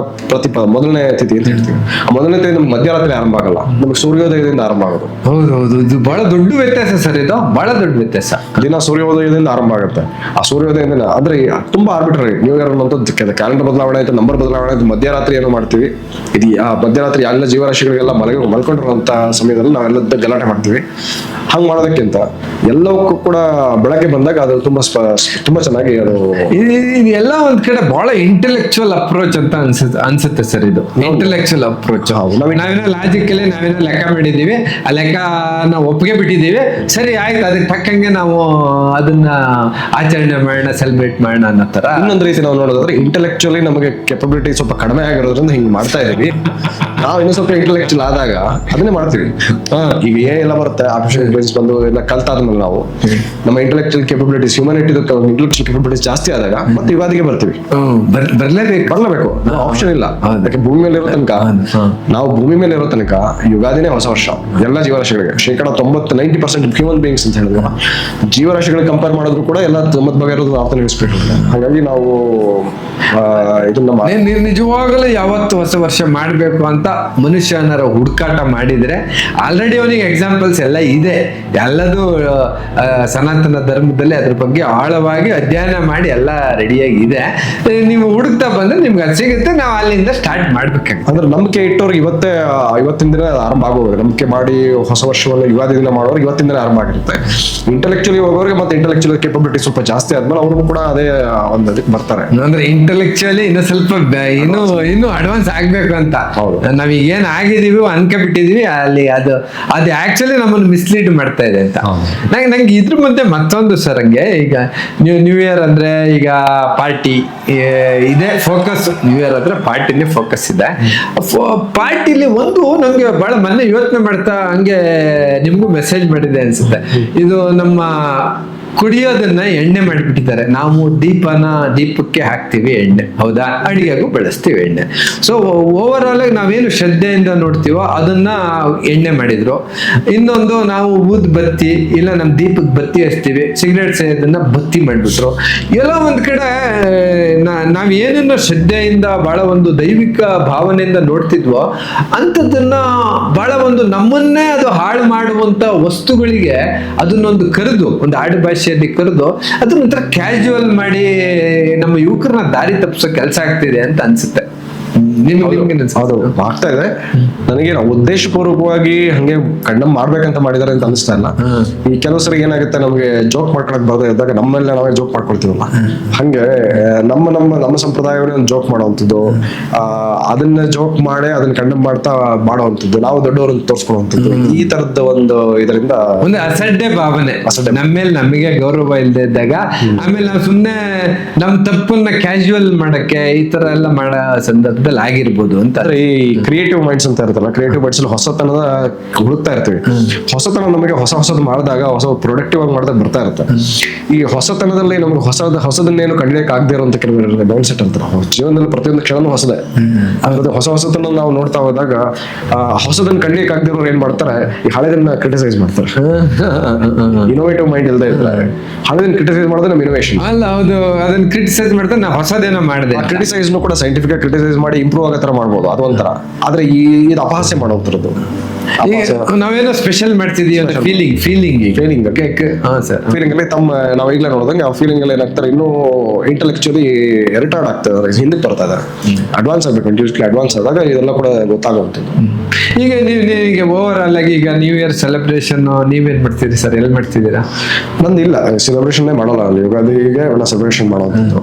ಮೊದಲನೇ ತಿಥಿ ಅಂತ ಹೇಳ್ತೀವಿ. ಆ ಮೊದಲನೇ ತಿಥಿ ನಮ್ಗೆ ಮಧ್ಯರಾತ್ರಿ ಆರಂಭ ಆಗಲ್ಲ, ನಮಗೆ ಸೂರ್ಯೋದಯದಿಂದ ಆರಂಭ ಆಗೋದು. ಹೌದೌದು, ಇದು ಬಹಳ ದೊಡ್ಡ ವ್ಯತ್ಯಾಸ ಸರ್. ಇದು ಬಹಳ ದೊಡ್ಡ ವ್ಯತ್ಯಾಸ. ದಿನ ಸೂರ್ಯೋದಯದಿಂದ ಆರಂಭ ಆಗುತ್ತೆ. ಆ ಸೂರ್ಯೋದಯದಿಂದ ಅಂದ್ರೆ ತುಂಬಾ ಆರ್ಬಿಟ್ರರಿ. ನ್ಯೂ ಇಯರ್ ಅನ್ನೋದು ಕ್ಯಾಲೆಂಡರ್ ಬದಲಾವಣೆ ಆಯ್ತು, ನಂಬರ್ ಬದಲಾವಣೆ ಆಯ್ತು, ಮಧ್ಯರಾತ್ರಿ ಏನೋ ಮಾಡ್ತೀವಿ. ಇದು ಆ ಮಧ್ಯರಾತ್ರಿ ಎಲ್ಲ ಜೀವರಾಶಿಗಳಿಗೆಲ್ಲ ಮಲ್ಕೊಂಡಿರುವಂತ ಸಮಯದಲ್ಲಿ ನಾವೆಲ್ಲ ಗಲಾಟೆ ಮಾಡ್ತೀವಿ. ಹಂಗ್ ಮಾಡೋದಕ್ಕಿಂತ ಎಲ್ಲವಕ್ಕೂ ಕೂಡ ಬೆಳಗ್ಗೆ ಬಂದಾಗ ಅದು ತುಂಬಾ ಚೆನ್ನಾಗಿ ಅದು ಎಲ್ಲ ಒಂದ್ ಕಡೆ ಬಹಳ ಇಂಟೆಲೆಕ್ಚುಯಲ್ ಅಪ್ರೋಚ್ ಅಂತ ಅನ್ಸುತ್ತೆ ಸರ್. ಇದು ಇಂಟೆಲೆಕ್ಚುಯಲ್ ಅಪ್ರೋಚ್. ನಾವೇನೋ ಲಾಜಿಕಲಿ ನಾವೇನೋ ಲೆಕ್ಕ ಮಾಡಿದೀವಿ, ಆ ಲೆಕ್ಕ ನಾವು ಒಪ್ಪಿಗೆ ಬಿಟ್ಟಿದೀವಿ, ಸರಿ ಆಯ್ತು, ಅದಕ್ಕೆ ತಕ್ಕಂಗೆ ನಾವು ಅದನ್ನ ಆಚರಣೆ ಮಾಡೋಣ, ಸೆಲೆಬ್ರೇಟ್ ಮಾಡೋಣ ಅನ್ನೋ ತರ. ಇನ್ನೊಂದು ರೀತಿ ನಾವು ನೋಡೋದಾದ್ರೆ ಇಂಟೆಲೆಕ್ಚುಯಲಿ ನಮಗೆ ಕೆಪಬಿಲಿಟಿ ಸ್ವಲ್ಪ ಕಡಿಮೆ ಆಗಿರೋದ್ರಿಂದ ಹಿಂಗ್ ಮಾಡ್ತಾ ಇದೀವಿ. ನಾವು ಇನ್ನೂ ಸ್ವಲ್ಪ ಇಂಟೆಲೆಕ್ಚುಯಲ್ ಆದಾಗ ಅದನ್ನೇ ಮಾಡ್ತೀವಿ. ಈಗ ಏನೆಲ್ಲ ಬರುತ್ತೆ, ಆರ್ಟಿಫಿಷಿಯಲ್ ಇಂಟೆಲಿಜೆನ್ಸ್ ಬಂದು ಎಲ್ಲ ಕಲ್ತಾದ್ಮೇಲೆ ನಾವು ನಮ್ಮ ಇಂಟೆಲೆಕ್ಚುಯಲ್ ಕೆಪಬಿಲಿಟೀಸ್, ಹ್ಯೂಮನಿಟಿ ಇಂಟೆಲೆಕ್ಚುಯಲ್ ಕೆಪಬಿಲಿಟೀಸ್ ಜಾಸ್ತಿ ಆದಾಗ ಮತ್ತೆ ಯುಗಾದಿಗೆ ಬರ್ತೀವಿ. ಬರ್ಲೇಬೇಕು, ಆಪ್ಷನ್ ಇಲ್ಲ. ಯಾಕೆ ಭೂಮಿ ಮೇಲೆ ಇರೋ ತನಕ, ನಾವು ಭೂಮಿ ಮೇಲೆ ಇರೋ ತನಕ ಯುಗಾದಿನೇ ಹೊಸ ವರ್ಷ ಎಲ್ಲ ಜೀವರಾಶಿಗಳಿಗೆ. 90% ಹ್ಯೂಮನ್ ಬೀಯಿಂಗ್ಸ್ ಅಂತ ಹೇಳಿದ್ರು, ಜೀವರಾಶಿಗಳಿಗೆ ಕಂಪೇರ್ ಮಾಡಿದ್ರು ಕೂಡ ಎಲ್ಲ 90 ಭಾಗ ಇರೋದು ಆಫ್ಟರ್ ನ್ಯೂಸ್ಪೇಪರ್. ಹಾಗಾಗಿ ನಾವು ಇದನ್ನ ನಿಜವಾಗಲೂ ಯಾವತ್ತು ಹೊಸ ವರ್ಷ ಮಾಡ್ಬೇಕು ಅಂತ ಮನುಷ್ಯನರ ಹುಡುಕಾಟ ಮಾಡಿದ್ರೆ ಆಲ್ರೆಡಿ ಅವನಿಗೆ ಎಕ್ಸಾಂಪಲ್ಸ್ ಎಲ್ಲ ಇದೆ. ಎಲ್ಲದೂ ಸನಾತನ ಧರ್ಮದಲ್ಲಿ ಅದ್ರ ಬಗ್ಗೆ ಆಳವಾಗಿ ಅಧ್ಯಯನ ಮಾಡಿ ಎಲ್ಲ ರೆಡಿಯಾಗಿ ಇದೆ. ನೀವು ಹುಡುಕ್ತಾ ಬಂದ್ರೆ ನಿಮ್ಗೆ ಅದು ಸಿಗುತ್ತೆ, ನಾವು ಅಲ್ಲಿಂದ ಸ್ಟಾರ್ಟ್ ಮಾಡ್ಬೇಕಾಗುತ್ತೆ. ಅಂದ್ರೆ ನಂಬಿಕೆ ಇಟ್ಟವ್ರಿಗೆ ಇವತ್ತಿನ ದಿನ ಆರಂಭ ಆಗೋದು. ನಂಬಿಕೆ ಮಾಡಿ ಹೊಸ ವರ್ಷವನ್ನು ಯುಗಾದಿ ದಿನ ಮಾಡೋರು ಇವತ್ತಿನ ದಿನ ಆರಂಭ ಆಗಿರುತ್ತೆ. ಇಂಟೆಲೆಕ್ಚುಲಿ ಹೋಗೋರಿಗೆ ಮತ್ತೆ ಇಂಟೆಲೆಕ್ಚುಯಲ್ ಕೇಪಬಿಲಿಟಿ ಸ್ವಲ್ಪ ಜಾಸ್ತಿ ಆದ್ಮೇಲೆ ಅವರು ಕೂಡ ಅದೇ ಒಂದು ಅದಕ್ಕೆ ಬರ್ತಾರೆ. ಅಂದ್ರೆ ಇಂಟೆಲೆಕ್ಚುಯಲಿ ಇನ್ನು ಸ್ವಲ್ಪ ಇನ್ನು ಅಡ್ವಾನ್ಸ್ ಆಗ್ಬೇಕು ಅಂತ ನಾವೀಗ ಏನ್ ಆಗಿದೀವಿ ಅನ್ಕೊಂಡ್ಬಿಟ್ಟಿದೀವಿ, ಅಲ್ಲಿ ಅದು ಆಕ್ಚುಲಿ ನಮ್ಮನ್ನು ಮಿಸ್ಲೀಡ್ ಮಾಡ್ತಾ ಇದೆ ಅಂತ. ನಂಗೆ ಇದ್ರ ಮಧ್ಯೆ ಮತ್ತೊಂದು ಸರ್, ಹಂಗೆ ಈಗ ನ್ಯೂ ಇಯರ್ ಅಂದ್ರೆ ಈಗ ಪಾರ್ಟಿ ಇದೆ ಫೋಕಸ್. ನ್ಯೂ ಇಯರ್ ಅಂದ್ರೆ ಪಾರ್ಟಿನೇ ಫೋಕಸ್ ಇದೆ. ಪಾರ್ಟಿಲಿ ಒಂದು ನಂಗೆ ಬಹಳ ಮೊನ್ನೆ ಯೋಚನೆ ಮಾಡ್ತಾ ಹಂಗೆ ನಿಮ್ಗೂ ಮೆಸೇಜ್ ಮಾಡಿದೆ ಅನ್ಸುತ್ತೆ. ಇದು ನಮ್ಮ ಕುಡಿಯೋದನ್ನ ಎಣ್ಣೆ ಮಾಡಿಬಿಟ್ಟಿದ್ದಾರೆ. ನಾವು ದೀಪಕ್ಕೆ ಹಾಕ್ತಿವಿ ಎಣ್ಣೆ, ಹೌದಾ, ಅಡಿಗೆಗೂ ಬಳಸ್ತೀವಿ ಎಣ್ಣೆ. ಸೊ ಓವರ್ ಆಲ್ ನಾವೇನು ಶ್ರದ್ಧೆಯಿಂದ ನೋಡ್ತೀವೋ ಅದನ್ನ ಎಣ್ಣೆ ಮಾಡಿದ್ರು. ಇನ್ನೊಂದು ನಾವು ಊದ್ ಬತ್ತಿ ಇಲ್ಲ ನಮ್ಮ ದೀಪಕ್ಕೆ ಬತ್ತಿ ಹಚ್ತೀವಿ, ಸಿಗರೇಟ್ ಸೇದನ್ನ ಬತ್ತಿ ಮಾಡಿಬಿಟ್ರು. ಎಲ್ಲ ಒಂದ್ ಕಡೆ ನಾವ್ ಏನನ್ನ ಶ್ರದ್ಧೆಯಿಂದ ಬಹಳ ಒಂದು ದೈವಿಕ ಭಾವನೆಯಿಂದ ನೋಡ್ತಿದ್ವೋ ಅಂಥದ್ದನ್ನ ಬಹಳ ಒಂದು ನಮ್ಮನ್ನೇ ಅದು ಹಾಳು ಮಾಡುವಂತ ವಸ್ತುಗಳಿಗೆ ಅದನ್ನೊಂದು ಕರೆದು, ಒಂದು ಆಡು ಭಾಷೆಯಲ್ಲಿ ಕರೆದು ಅದನ್ನ ಒಂಥರ ಕ್ಯಾಶುವಲ್ ಮಾಡಿ ನಮ್ಮ ಯುವಕರನ್ನ ದಾರಿ ತಪ್ಪಿಸೋ ಕೆಲಸ ಆಗ್ತಿದೆ ಅಂತ ಅನ್ಸುತ್ತೆ. ಆಗ್ತಾ ಇದೆ. ನನಗೆ ಉದ್ದೇಶಪೂರ್ವಕವಾಗಿ ಹಂಗೆ ಕಂಡಮ್ ಮಾಡ್ಬೇಕಂತ ಮಾಡಿದಾರೆ ಅಂತ ಅನಿಸ್ತಾ ಇಲ್ಲ. ಈ ಕೆಲವು ಸರಿ ಏನಾಗುತ್ತೆ, ನಮ್ಗೆ ಜೋಕ್ ಮಾಡ್ಕೊಳಕ್ ಬರದೇ ಇದ್ದಾಗ ನಮ್ಮೆಲ್ಲ ನಾವೇ ಜೋಕ್ ಮಾಡ್ಕೊಳ್ತೀವಲ್ಲ, ಹಂಗೆ ನಮ್ಮ ಸಂಪ್ರದಾಯವೇ ಒಂದು ಜೋಕ್ ಮಾಡೋವಂಥದ್ದು, ಅದನ್ನ ಜೋಕ್ ಮಾಡಿ ಅದನ್ನ ಕಂಡಮ್ ಮಾಡ್ತಾ ಮಾಡೋವಂಥದ್ದು, ನಾವು ದೊಡ್ಡವರನ್ನು ತೋರ್ಸ್ಕೊಳ್ಳುವಂಥದ್ದು, ಈ ತರದ ಒಂದು ಇದರಿಂದ ಒಂದು ಅಸಡ್ಡೆ ಭಾವನೆ ನಮ್ಮೇಲೆ ನಮಗೆ ಗೌರವ ಇಲ್ಲದೆ ಇದ್ದಾಗ, ಆಮೇಲೆ ನಾವು ಸುಮ್ನೆ ನಮ್ ತಪ್ಪನ್ನ ಕ್ಯಾಶುವಲ್ ಮಾಡಕ್ಕೆ ಈ ತರ ಎಲ್ಲ ಮಾಡೋ ಸಂದರ್ಭದಲ್ಲಿ ಆಗಿರ್ಬೋದು ಅಂತ. ಈ ಕ್ರಿಯೇಟಿವ್ ಮೈಂಡ್ಸ್ ಅಂತ ಇರುತ್ತಲ್ಲ, ಕ್ರಿಯೇಟಿವ್ ಮೈಂಡ್ಸ್ ಅಲ್ಲಿ ಹೊಸತನದ ಹುಡುಕ್ತಾ ಇರ್ತೀವಿ. ಹೊಸತನ ನಮಗೆ ಹೊಸದು ಮಾಡಿದಾಗ, ಹೊಸ ಪ್ರೊಡಕ್ಟಿವ್ ಆಗಿ ಮಾಡಿದಾಗ ಬರ್ತಾ ಇರುತ್ತೆ. ಈ ಹೊಸತನದಲ್ಲಿ ನಮ್ಗೆ ಹೊಸದನ್ನೇನು ಕಂಡಿಡಿಯಕ್ಕೆ ಆಗದೆ ಇರುವಂತ ಕೆಲವರು ಮೈಂಡ್ ಸೆಟ್ ಅಂತಾರೆ. ಜೀವನದಲ್ಲಿ ಪ್ರತಿಯೊಂದು ಕ್ಷಣನೂ ಹೊಸದೇ. ಹೊಸತನ ನಾವು ನೋಡ್ತಾ ಹೋದಾಗ ಹೊಸದನ್ನ ಕಂಡಿಡಿಯಕ್ಕೆ ಆಗದೆ ಇರೋರು ಏನ್ ಮಾಡ್ತಾರೆ, ಈ ಹಳೆದನ್ನ ಕ್ರಿಟಿಸೈಸ್ ಮಾಡ್ತಾರೆ. ಇನೋವೇಟಿವ್ ಮೈಂಡ್ ಇಲ್ಲದೆ ಇರ್ತಾರೆ. ಹಳೆದನ್ನ ಕ್ರಿಟಿಸೈಸ್ ಮಾಡಿದ್ರೆ ನಮ್ಮ ಇನೋವೇಷನ್ ಅಲ್ಲ. ಹೌದು, ಅದನ್ನ ಕ್ರಿಟಿಸೈಸ್ ಮಾಡಿದ್ರೆ ನಾವು ಹೊಸದೇನೋ ಮಾಡಿದೆ. ಕ್ರಿಟಿಸೈಸ್ ಕೂಡ ಸೈಂಟಿಫಿಕ್ ಕ್ರಿಟಿಸೈಸ್ ಮಾಡಿ ಇಂಪ್ರೂವ್ ಆಗೋ ತರ ಮಾಡ್ಬೋದು, ಅದು ಒಂಥರ. ಆದ್ರೆ ಇದು ಅಪಹಾಸ್ಯ ಮಾಡೋಂಥದ್ದು. ಈಗ ನಾವೇನೋ ಸ್ಪೆಷಲ್ ಮಾಡ್ತಿದೀವಿ ಅಂತ ಫೀಲಿಂಗ್ ಫೀಲಿಂಗ್ ಹಾ ಸರ್, ಫೀಲಿಂಗ್ ಅಲ್ಲಿ ನಾವು ಈಗಲೇ ನೋಡಿದಂಗೆ ಆ ಫೀಲಿಂಗ್ ಅಲ್ಲಿ ಏನಾಗ್ತಾರೆ, ಇನ್ನೂ ಇಂಟೆಲೆಕ್ಚುಲಿ ರಿಟಾರ್ಡ್ ಆಗ್ತದೆ, ಹಿಂದಕ್ಕೆ ಬರ್ತಾ ಇದಾರೆ. ಅಡ್ವಾನ್ಸ್ ಆಗ್ಬೇಕು, ಇಂಟೆಲೆಕ್ಚುಲಿ ಅಡ್ವಾನ್ಸ್ ಆದಾಗ ಇದೆಲ್ಲ ಕೂಡ ಗೊತ್ತಾಗುವಂಥದ್ದು. ಈಗ ಈಗ ಓವರ್ ಆಲ್ ಆಗಿ ಈಗ ನ್ಯೂ ಇಯರ್ ಸೆಲೆಬ್ರೇಷನ್ ನೀವೇನ್ ಮಾಡ್ತೀರಿ ಸರ್, ಎಲ್ಲಿ ಮಾಡ್ತಿದ್ದೀರಾ? ನಂದು ಇಲ್ಲ, ಸೆಲೆಬ್ರೇಷನ್ ಮಾಡಲ್ಲ ಅಲ್ಲಿ, ಯುಗಾದಿಗೆ ಅವೆಲ್ಲ ಸೆಲೆಬ್ರೇಷನ್ ಮಾಡೋದು.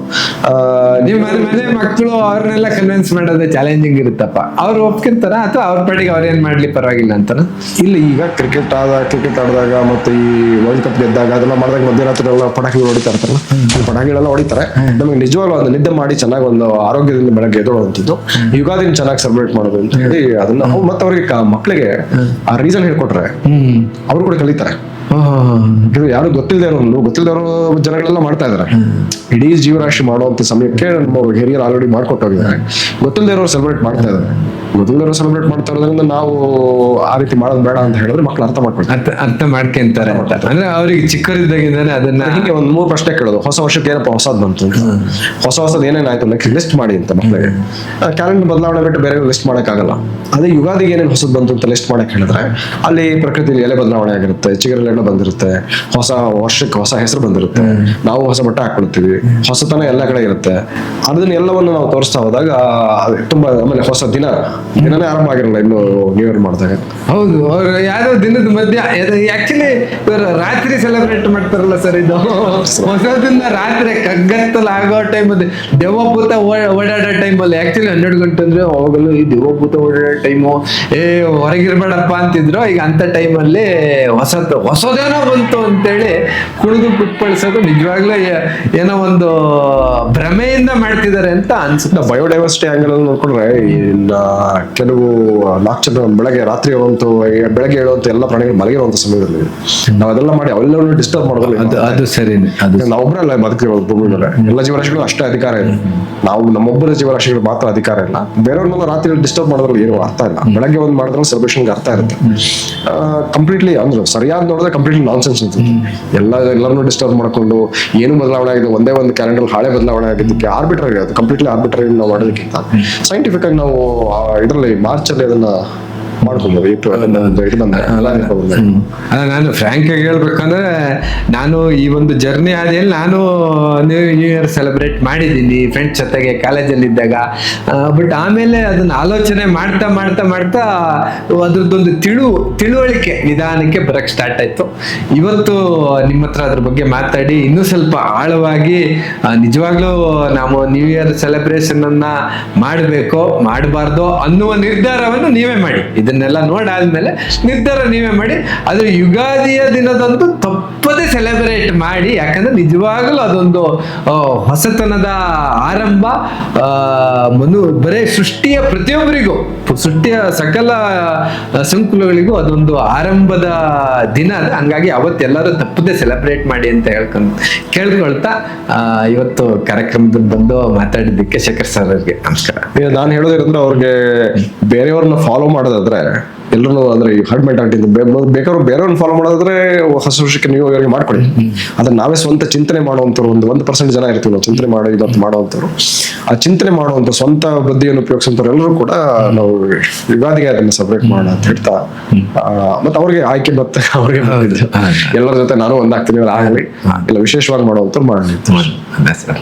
ನೀವು ಮನೆ ಮಕ್ಕಳು ಅವ್ರನ್ನೆಲ್ಲ ಕನ್ವಿನ್ಸ್ ಮಾಡೋದೇ ಚಾಲೆಂಜಿಂಗ್ ಇರುತ್ತಪ್ಪ, ಅವ್ರು ಒಪ್ಕಿರ್ತಾರ ಅಥವಾ ಅವ್ರ ಪಾಡಿಗೆ ಅವ್ರೇನ್ ಮಾಡ್ಲಿ ಪರವಾಗಿಲ್ಲ ಅಂತನ? ಇಲ್ಲಿ ಈಗ ಕ್ರಿಕೆಟ್ ಆಡಿದಾಗ ಮತ್ತೆ ಈ ವರ್ಲ್ಡ್ ಕಪ್ ಗೆದ್ದಾಗ ಅದೆಲ್ಲ ಮಾಡಿದಾಗ ಮಧ್ಯರಾತ್ರಿ ಎಲ್ಲ ಪಟಾಕಿಗಳು ಹೊಡಿತಾ ಇರ್ತಾರಲ್ಲ, ಪಟಾಕಿಗಳೆಲ್ಲ ಹೊಡಿತಾರೆ. ನಮಗೆ ನಿಜವಾಗ್ಲೂ ಒಂದು ನಿದ್ದೆ ಮಾಡಿ ಚೆನ್ನಾಗಿ ಒಂದು ಆರೋಗ್ಯದಿಂದ ಬೆಳಗ್ಗೆ ಎದ್ದೇಳುವಂಥದ್ದು, ಯುಗಾದಿನ ಚೆನ್ನಾಗಿ ಸೆಲೆಬ್ರೇಟ್ ಮಾಡೋದು ಅಂತ ಹೇಳಿ ಅದನ್ನ ಮತ್ತೆ ಅವ್ರಿಗೆ ಮಕ್ಕಳಿಗೆ ಆ ರೀಸನ್ ಹೇಳ್ಕೊಟ್ರೆ ಅವ್ರು ಕೂಡ ಕಲಿತಾರೆ. ಯಾರು ಗೊತ್ತಿಲ್ಲದವರು ಜನಗಳೆಲ್ಲ ಮಾಡ್ತಾ ಇದಾರೆ. ಇಡೀ ಜೀವರಾಶಿ ಮಾಡುವಂತ ಸಮಯಕ್ಕೆ ನಮ್ಮ ಹಿರಿಯರು ಆಲ್ರೆಡಿ ಮಾಡ್ಕೊಟ್ಟು ಹೋಗಿದ್ದಾರೆ. ಗೊತ್ತಿಲ್ಲದವರು ಸೆಲೆಬ್ರೇಟ್ ಮಾಡ್ತಾ ಇದಾರೆ. ಗೊತ್ತಿಲ್ಲದವರು ಸೆಲೆಬ್ರೇಟ್ ಮಾಡ್ತಾ ಇರೋದ್ರಿಂದ ನಾವು ಆ ರೀತಿ ಮಾಡೋದು ಬೇಡ ಅಂತ ಹೇಳಿದ್ರೆ ಮಕ್ಳು ಅರ್ಥ ಮಾಡ್ಕೊಂತಾರೆ. ಅಂದ್ರೆ ಅವ್ರಿಗೆ ಚಿಕ್ಕವರಿದ್ದಾಗಿಂದಾನೆ ಅದನ್ನ ಹೀಗೆ ಒಂದ್ 3 ಪ್ರಶ್ನೆ ಕೇಳೋದು, ಹೊಸ ವರ್ಷಕ್ಕೆ ಏನಪ್ಪ ಹೊಸದ್ ಬಂತು, ಹೊಸದ್ ಏನೇನಾಯ್ತು ನೆಕ್ಸ್ಟ್ ಲಿಸ್ಟ್ ಮಾಡಿ ಅಂತ ಮಕ್ಳಿಗೆ. ಕ್ಯಾಲೆಂಡರ್ ಬದಲಾವಣೆ ಬಿಟ್ಟು ಬೇರೆ ಲಿಸ್ಟ್ ಮಾಡಕ್ಕಾಗಲ್ಲ. ಅದೇ ಯುಗಾದಿಗೆ ಏನೇನು ಹೊಸದ್ ಬಂತು ಅಂತ ಲಿಸ್ಟ್ ಮಾಡಕ್ ಹೇಳಿದ್ರೆ ಅಲ್ಲಿ ಪ್ರಕೃತಿಯಲ್ಲಿ ಎಲೆ ಬದಲಾವಣೆ ಆಗಿರುತ್ತೆ, ಚಿಗುರೆಲ್ಲ ಬಂದಿರುತ್ತೆ, ಹೊಸ ವರ್ಷಕ್ಕೆ ಹೊಸ ಹೆಸರು ಬಂದಿರುತ್ತೆ, ನಾವು ಹೊಸ ಬಟ್ಟೆ ಹಾಕೊಳ್ತೀವಿ, ಹೊಸತನ ಎಲ್ಲ ಕಡೆ ಇರುತ್ತೆ. ಅದನ್ನ ಎಲ್ಲವನ್ನು ನಾವು ತೋರಿಸ್ತಾ ಹೋದಾಗ ತುಂಬಾ, ಆಮೇಲೆ ಹೊಸ ದಿನನೇ ಆರಂಭ ಆಗಿರಲ್ಲ ಇನ್ನು ನ್ಯೂ ಇಯರ್ ಮಾಡಿದಾಗ. ಹೌದು, ಅವ್ರು ಯಾವ್ದೋ ದಿನದ ಮಧ್ಯ ಆಕ್ಚುಲಿ ಇವರು ರಾತ್ರಿ ಸೆಲೆಬ್ರೇಟ್ ಮಾಡ್ತಾರಲ್ಲ ಸರ್, ಇದು ಹೊಸದಿಂದ ರಾತ್ರಿ ಕಗ್ಗತ್ತಲ ಆಗೋ ಟೈಮ್ ಅದು ದೆವ್ವಭೂತ ಓಡಾಡೋ ಟೈಮಲ್ಲಿ. ಆಕ್ಚುಲಿ 12 ಗಂಟೆ ಅಂದ್ರೆ ಅವಾಗಲೂ ಈ ದೆವ್ವಭೂತ ಓಡಾಡೋ ಟೈಮು, ಹೊರಗಿರ್ಬೇಡಪ್ಪ ಅಂತಿದ್ರು. ಈಗ ಅಂತ ಟೈಮಲ್ಲಿ ಹೊಸದೇನೋ ಬಂತು ಅಂತೇಳಿ ಕುಡಿದು ಕುಪ್ಪಳಿಸೋದು ನಿಜವಾಗ್ಲೂ ಏನೋ ಒಂದು ಭ್ರಮೆಯಿಂದ ಮಾಡ್ತಿದ್ದಾರೆ ಅಂತ ಅನ್ಸುತ್ತೆ. ಬಯೋಡೈವರ್ಸಿಟಿ ಆಂಗಲ್ ನೋಡ್ಕೊಂಡ್ರೆ ಕೆಲವು 4 ಜನ ರಾತ್ರಿ ಬೆಳಗ್ಗೆ ಹೇಳುವಂತ ಎಲ್ಲ ಪ್ರಾಣಿಗಳು ಮಲಗಿರುವಂತ ಸಮಯದಲ್ಲಿ ನಾವ್ ಅದೆಲ್ಲ ಮಾಡಿ ಅವೆಲ್ಲವನ್ನೂ ಡಿಸ್ಟರ್ಬ್ ಮಾಡೋದಿಲ್ಲ. ಅದು ಸರಿ, ನಾವೊಬ್ಬರಲ್ಲ ಬದುಕಿರೋದು ಭೂಮಿ ಮೇಲೆ, ಎಲ್ಲ ಜೀವರಾಶಿಗಳು ಅಷ್ಟೇ ಅಧಿಕಾರ ಇದೆ. ನಾವು ನಮ್ಮೊಬ್ಬರ ಜೀವರಾಶಿಗಳು ಮಾತ್ರ ಅಧಿಕಾರ ಇಲ್ಲ. ಬೇರೆಯವ್ರನ್ನೆಲ್ಲ ರಾತ್ರಿ ಡಿಸ್ಟರ್ಬ್ ಮಾಡೋದ್ರಲ್ಲಿ ಏನು ಅರ್ಥ ಇಲ್ಲ. ಬೆಳಗ್ಗೆ ಒಂದು ಮಾಡಿದ್ರೆ ಸೆಲೆಬ್ರೇಷನ್ಗೆ ಅರ್ಥ ಇರುತ್ತೆ. ಕಂಪ್ಲೀಟ್ಲಿ ಅಂದ್ರೆ ಸರಿಯಾದ ನೋಡಿದ್ರೆ ಕಂಪ್ಲೀಟ್ಲಿ ನಾನ್ಸೆನ್ಸ್ ಅಂತ. ಎಲ್ಲರನ್ನೂ ಡಿಸ್ಟರ್ಬ್ ಮಾಡ್ಕೊಂಡು ಏನು ಬದಲಾವಣೆ ಆಗಿದೆ, ಒಂದೇ ಒಂದು ಕ್ಯಾಲೆಂಡರ್ ಹಾಳೆ ಬದಲಾವಣೆ ಆಗಿದ್ದಕ್ಕೆ ಆರ್ಬಿಟ್ರರಿ, ಅದು ಕಂಪ್ಲೀಟ್ಲಿ ಆರ್ಬಿಟ್ರರಿ ನಾವು ಮಾಡೋದಕ್ಕಿಂತ ಸೈಂಟಿಫಿಕ್ ಆಗಿ ನಾವು ಇದರಲ್ಲಿ ಮಾರ್ಚ್ ಅಲ್ಲಿ ಅದನ್ನ ಮಾಡ್ಕೊಬೋದು. ನಾನು ಫ್ರಾಂಕ್ ಆಗಿ ಹೇಳ್ಬೇಕಂದ್ರೆ, ನಾನು ಈ ಒಂದು ಜರ್ನಿ ಆದಲ್ಲಿ ನಾನು ನ್ಯೂ ಇಯರ್ ಸೆಲೆಬ್ರೇಟ್ ಮಾಡಿದ್ದೀನಿ ಫ್ರೆಂಡ್ಸ್ ಜೊತೆಗೆ ಕಾಲೇಜಲ್ಲಿ ಇದ್ದಾಗ. ಬಟ್ ಆಮೇಲೆ ಅದನ್ನ ಆಲೋಚನೆ ಮಾಡ್ತಾ ಮಾಡ್ತಾ ಮಾಡ್ತಾ ಅದ್ರದ್ದೊಂದು ತಿಳುವಳಿಕೆ ನಿಧಾನಕ್ಕೆ ಬರಕ್ ಸ್ಟಾರ್ಟ್ ಆಯ್ತು. ಇವತ್ತು ನಿಮ್ಮ ಹತ್ರ ಅದ್ರ ಬಗ್ಗೆ ಮಾತಾಡಿ ಇನ್ನೂ ಸ್ವಲ್ಪ ಆಳವಾಗಿ ನಿಜವಾಗ್ಲೂ ನಾವು ನ್ಯೂ ಇಯರ್ ಸೆಲೆಬ್ರೇಷನ್ ಅನ್ನ ಮಾಡಬೇಕು ಮಾಡಬಾರ್ದು ಅನ್ನುವ ನಿರ್ಧಾರವನ್ನು ನೀವೇ ಮಾಡಿ. ಇದನ್ನೆಲ್ಲ ನೋಡಾದ್ಮೇಲೆ ನಿರ್ಧಾರ ನೀವೇ ಮಾಡಿ. ಆದ್ರೆ ಯುಗಾದಿಯ ದಿನದಂದು ತಪ್ಪದೆ ಸೆಲೆಬ್ರೇಟ್ ಮಾಡಿ, ಯಾಕಂದ್ರೆ ನಿಜವಾಗಲೂ ಅದೊಂದು ಹೊಸತನದ ಆರಂಭ. ಬರೇ ಸೃಷ್ಟಿಯ ಪ್ರತಿಯೊಬ್ಬರಿಗೂ, ಸೃಷ್ಟಿಯ ಸಕಲ ಸಂಕುಲಗಳಿಗೂ ಅದೊಂದು ಆರಂಭದ ದಿನ. ಹಂಗಾಗಿ ಅವತ್ತೆಲ್ಲರೂ ತಪ್ಪದೆ ಸೆಲೆಬ್ರೇಟ್ ಮಾಡಿ ಅಂತ ಕೇಳ್ಕೊಳ್ತಾ ಇವತ್ತು ಕಾರ್ಯಕ್ರಮದಲ್ಲಿ ಬಂದು ಮಾತಾಡಿದ್ದಕ್ಕೆ ಶೇಖರ್ ಸರ್ ಅವರಿಗೆ ನಮಸ್ಕಾರ. ನಾನು ಹೇಳೋದಿರಂದ್ರೆ ಅವ್ರಿಗೆ ಬೇರೆಯವ್ರನ್ನ ಫಾಲೋ ಮಾಡೋದಾದ್ರೆ ಎಲ್ಲರೂ ಅಂದ್ರೆ ಹರ್ಡ್ ಮೆಂಟಾಲಿಟಿ ಬೇಕಾದ್ರೂ ಬೇರೆಯವ್ರನ್ನ ಫಾಲೋ ಮಾಡೋದಾದ್ರೆ ಹೊಸ ವರ್ಷಕ್ಕೆ ನೀವು ಇವ್ರಿಗೆ ಮಾಡ್ಕೊಳ್ಳಿ. ಅದನ್ನ ನಾವೇ ಸ್ವಂತ ಚಿಂತನೆ ಮಾಡುವಂತವ್ರು 1% ಜನ ಇರ್ತೀವಿ ನಾವು ಚಿಂತನೆ ಮಾಡುವಂತವ್ರು. ಆ ಚಿಂತನೆ ಮಾಡುವಂತ ಸ್ವಂತ ಬುದ್ಧಿಯನ್ನು ಉಪಯೋಗಿಸುವಂತವ್ರು ಎಲ್ಲರೂ ಕೂಡ ನಾವು ಯುಗಾದಿಗೆ ಅದನ್ನ ಸೆಲೆಬ್ರೇಟ್ ಮಾಡೋಣ ಅಂತ ಹೇಳ್ತಾ, ಮತ್ತೆ ಅವ್ರಿಗೆ ಆಯ್ಕೆ ಮತ್ತೆ ಅವ್ರಿಗೆ ಎಲ್ಲರ ಜೊತೆ ನಾನು ಒಂದಾಗ್ತೀನಿ ಆಗಲಿ, ಇಲ್ಲ ವಿಶೇಷವಾಗಿ ಮಾಡುವಂತವ್ರು ಮಾಡೋಣ. ನಮಸ್ಕಾರ.